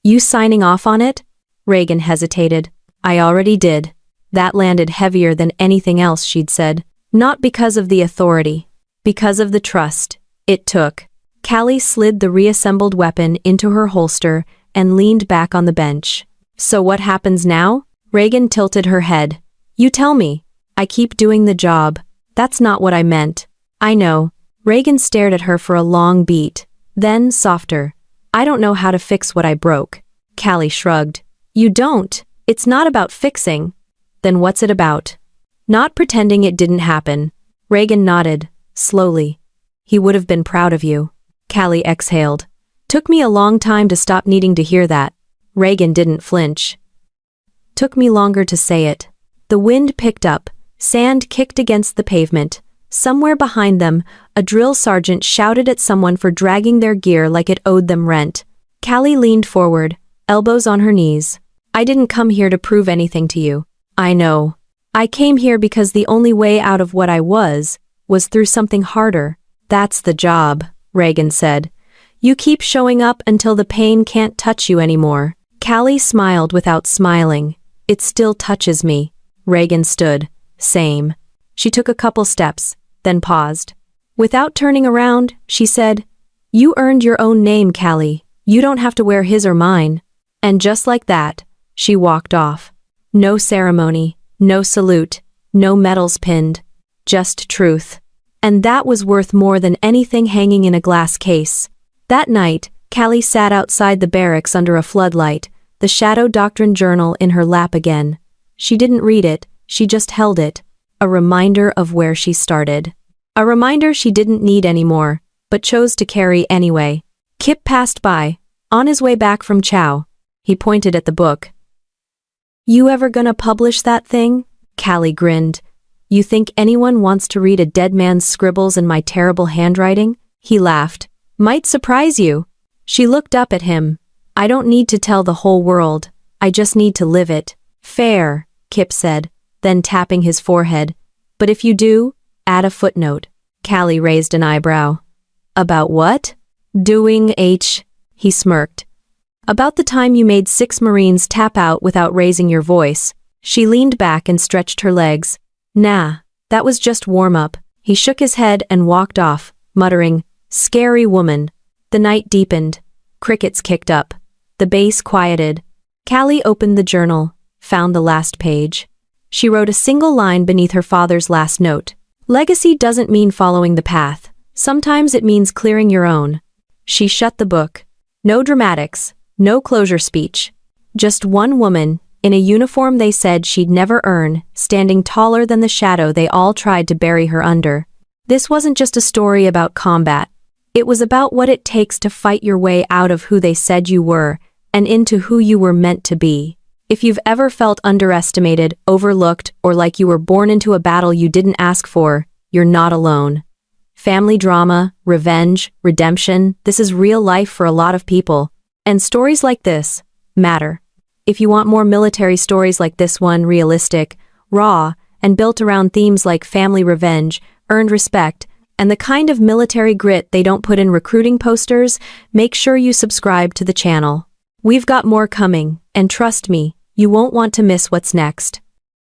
You signing off on it? Reagan hesitated. I already did. That landed heavier than anything else she'd said. Not because of the authority. Because of the trust it took. Callie slid the reassembled weapon into her holster and leaned back on the bench. So what happens now? Reagan tilted her head. You tell me. I keep doing the job. That's not what I meant. I know. Reagan stared at her for a long beat. Then, softer. I don't know how to fix what I broke. Callie shrugged. You don't. It's not about fixing. Then what's it about? Not pretending it didn't happen. Reagan nodded, slowly. He would have been proud of you. Callie exhaled. Took me a long time to stop needing to hear that. Reagan didn't flinch. Took me longer to say it. The wind picked up. Sand kicked against the pavement. Somewhere behind them, a drill sergeant shouted at someone for dragging their gear like it owed them rent. Callie leaned forward, elbows on her knees. I didn't come here to prove anything to you. I know. I came here because the only way out of what I was through something harder. That's the job, Reagan said. You keep showing up until the pain can't touch you anymore. Callie smiled without smiling. It still touches me. Reagan stood. Same. She took a couple steps, then paused. Without turning around, she said, You earned your own name, Callie. You don't have to wear his or mine. And just like that, she walked off. No ceremony, no salute, no medals pinned. Just truth. And that was worth more than anything hanging in a glass case. That night, Callie sat outside the barracks under a floodlight, the Shadow Doctrine journal in her lap again. She didn't read it, she just held it. A reminder of where she started. A reminder she didn't need anymore, but chose to carry anyway. Kip passed by, on his way back from Chow. He pointed at the book. You ever gonna publish that thing? Callie grinned. You think anyone wants to read a dead man's scribbles in my terrible handwriting? He laughed. Might surprise you. She looked up at him. I don't need to tell the whole world. I just need to live it. Fair, Kip said, then tapping his forehead. But if you do, add a footnote. Callie raised an eyebrow. About what? Doing he smirked. About the time you made 6 Marines tap out without raising your voice. She leaned back and stretched her legs. Nah, that was just warm-up. He shook his head and walked off, muttering, Scary woman. The night deepened. Crickets kicked up. The bass quieted. Callie opened the journal, found the last page. She wrote a single line beneath her father's last note. Legacy doesn't mean following the path. Sometimes it means clearing your own. She shut the book. No dramatics, no closure speech. Just one woman, in a uniform they said she'd never earn, standing taller than the shadow they all tried to bury her under. This wasn't just a story about combat. It was about what it takes to fight your way out of who they said you were, and into who you were meant to be. If you've ever felt underestimated, overlooked, or like you were born into a battle you didn't ask for, you're not alone. Family drama, revenge, redemption, this is real life for a lot of people. And stories like this matter. If you want more military stories like this one, realistic, raw, and built around themes like family revenge, earned respect, and the kind of military grit they don't put in recruiting posters, make sure you subscribe to the channel. We've got more coming, and trust me, you won't want to miss what's next.